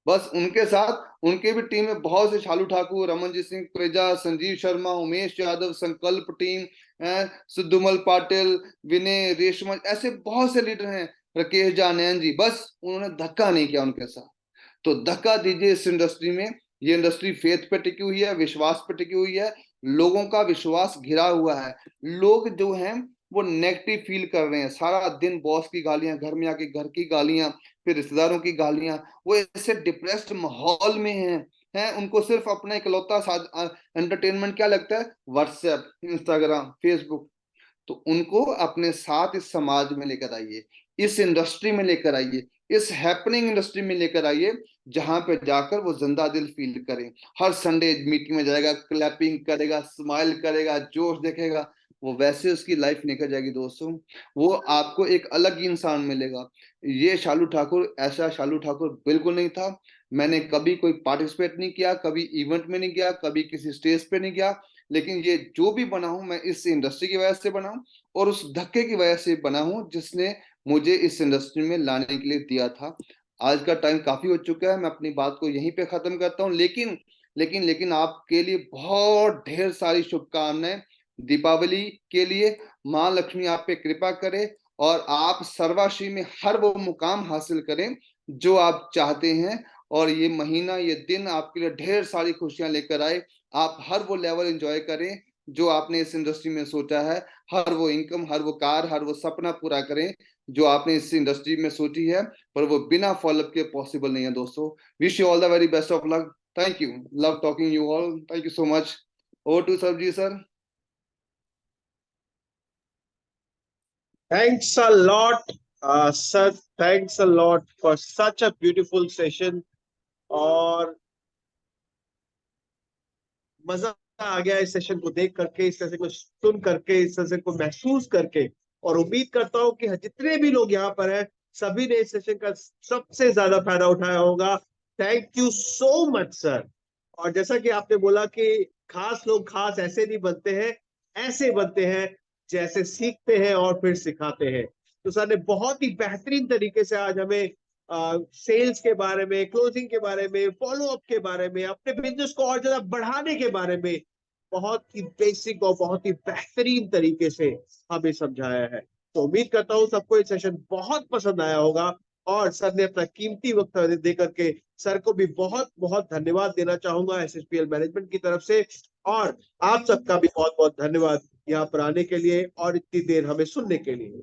बस उनके साथ उनके भी टीम में बहुत से, शालू ठाकुर, रमनजीत सिंह कुरेजा, संजीव शर्मा, उमेश यादव, संकल्प टीम, सुद्धुमल पाटिल, विनय रेशमा, ऐसे बहुत से लीडर हैं, राकेश जानैन जी, बस उन्होंने धक्का नहीं किया उनके साथ। तो धक्का दीजिए इस इंडस्ट्री में। ये इंडस्ट्री फेथ पे टिकी हुई है, विश्वास पे टिकी हुई है, लोगों का विश्वास घिरा हुआ है। लोग जो हैं वो नेगेटिव फील कर रहे हैं, सारा दिन बॉस की गालियां, घर में आके घर की गालियां, फिर रिश्तेदारों की गालियां, वो ऐसे डिप्रेस्ड माहौल में हैं। उनको सिर्फ अपना इकलौता एंटरटेनमेंट क्या लगता है? WhatsApp, Instagram, Facebook. तो उनको अपने साथ इस समाज में लेकर आइए, इस इंडस्ट्री में लेकर आइए, इस हैपनिंग इंडस्ट्री में लेकर आइए, जहां पे जाकर वो जिंदा दिल फील करें। हर संडे मीटिंग में जाएगा, क्लैपिंग करेगा, स्माइल करेगा, जोश देखेगा, वो वैसे उसकी लाइफ निकल जाएगी दोस्तों। वो आपको एक अलग ही इंसान मिलेगा। ये शालू ठाकुर, ऐसा शालू ठाकुर बिल्कुल नहीं था। मैंने कभी कोई पार्टिसिपेट नहीं किया, कभी इवेंट में नहीं गया, कभी किसी स्टेज पे नहीं गया, लेकिन ये जो भी बना हूं मैं इस इंडस्ट्री की वजह से बना हूं, और उस धक्के की वजह से बना हूं जिसने मुझे इस इंडस्ट्री में लाने के लिए दिया था। आज का टाइम काफी हो चुका है, मैं अपनी बात को यहीं पे खत्म करता हूं। लेकिन आपके लिए बहुत ढेर सारी शुभकामनाएं दीपावली के लिए। माँ लक्ष्मी आप पे कृपा करे और आप सर्वाश्री में हर वो मुकाम हासिल करें जो आप चाहते हैं, और ये महीना, ये दिन आपके लिए ढेर सारी खुशियां लेकर आए। आप हर वो लेवल एंजॉय करें जो आपने इस इंडस्ट्री में सोचा है, हर वो इनकम, हर वो कार, हर वो सपना पूरा करें जो आपने इस इंडस्ट्री में सोची है, पर वो बिना फॉलोअप के पॉसिबल नहीं है दोस्तों। Wish you all the very best of luck. Thank you, love talking you all, thank you so much. Over to सरजी sir. Thanks a lot, sir. Thanks a lot for such a beautiful session. और मजा आ गया इस session को देख करके, इस session को सुन करके, इस सेशन को महसूस करके। और उम्मीद करता हूँ कि जितने भी लोग यहाँ पर हैं, सभी ने इस सेशन का सबसे ज्यादा फायदा उठाया होगा। Thank you so much sir. और जैसा कि आपने बोला कि खास लोग खास ऐसे नहीं बनते हैं, ऐसे बनते हैं जैसे सीखते हैं और फिर सिखाते हैं। तो सर ने बहुत ही बेहतरीन तरीके से आज हमें सेल्स के बारे में, क्लोजिंग के बारे में, फॉलो अप के बारे में, अपने बिजनेस को और ज्यादा बढ़ाने के बारे में बहुत ही बेसिक और बहुत ही बेहतरीन तरीके से हमें समझाया है। तो उम्मीद करता हूँ सबको ये सेशन बहुत पसंद आया होगा। और सर ने अपना कीमती वक्त दे करके सर को भी बहुत बहुत धन्यवाद देना चाहूंगा SSPL मैनेजमेंट की तरफ से। और आप सबका भी बहुत बहुत धन्यवाद यहाँ पर आने के लिए और इतनी देर हमें सुनने के लिए।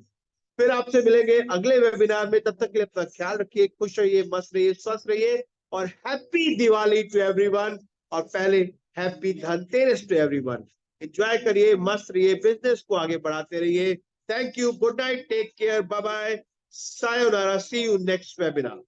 फिर आपसे मिलेंगे अगले वेबिनार में। तब तक के लिए अपना ख्याल रखिए, खुश रहिए, मस्त रहिए, स्वस्थ रहिए और हैप्पी दिवाली टू एवरीवन। और पहले happy Dhanteras to everyone. Enjoy करिए, मस्त रहिए, बिजनेस को आगे बढ़ाते रहिए। Thank you, good night, take care, bye bye, sayonara, see you next webinar.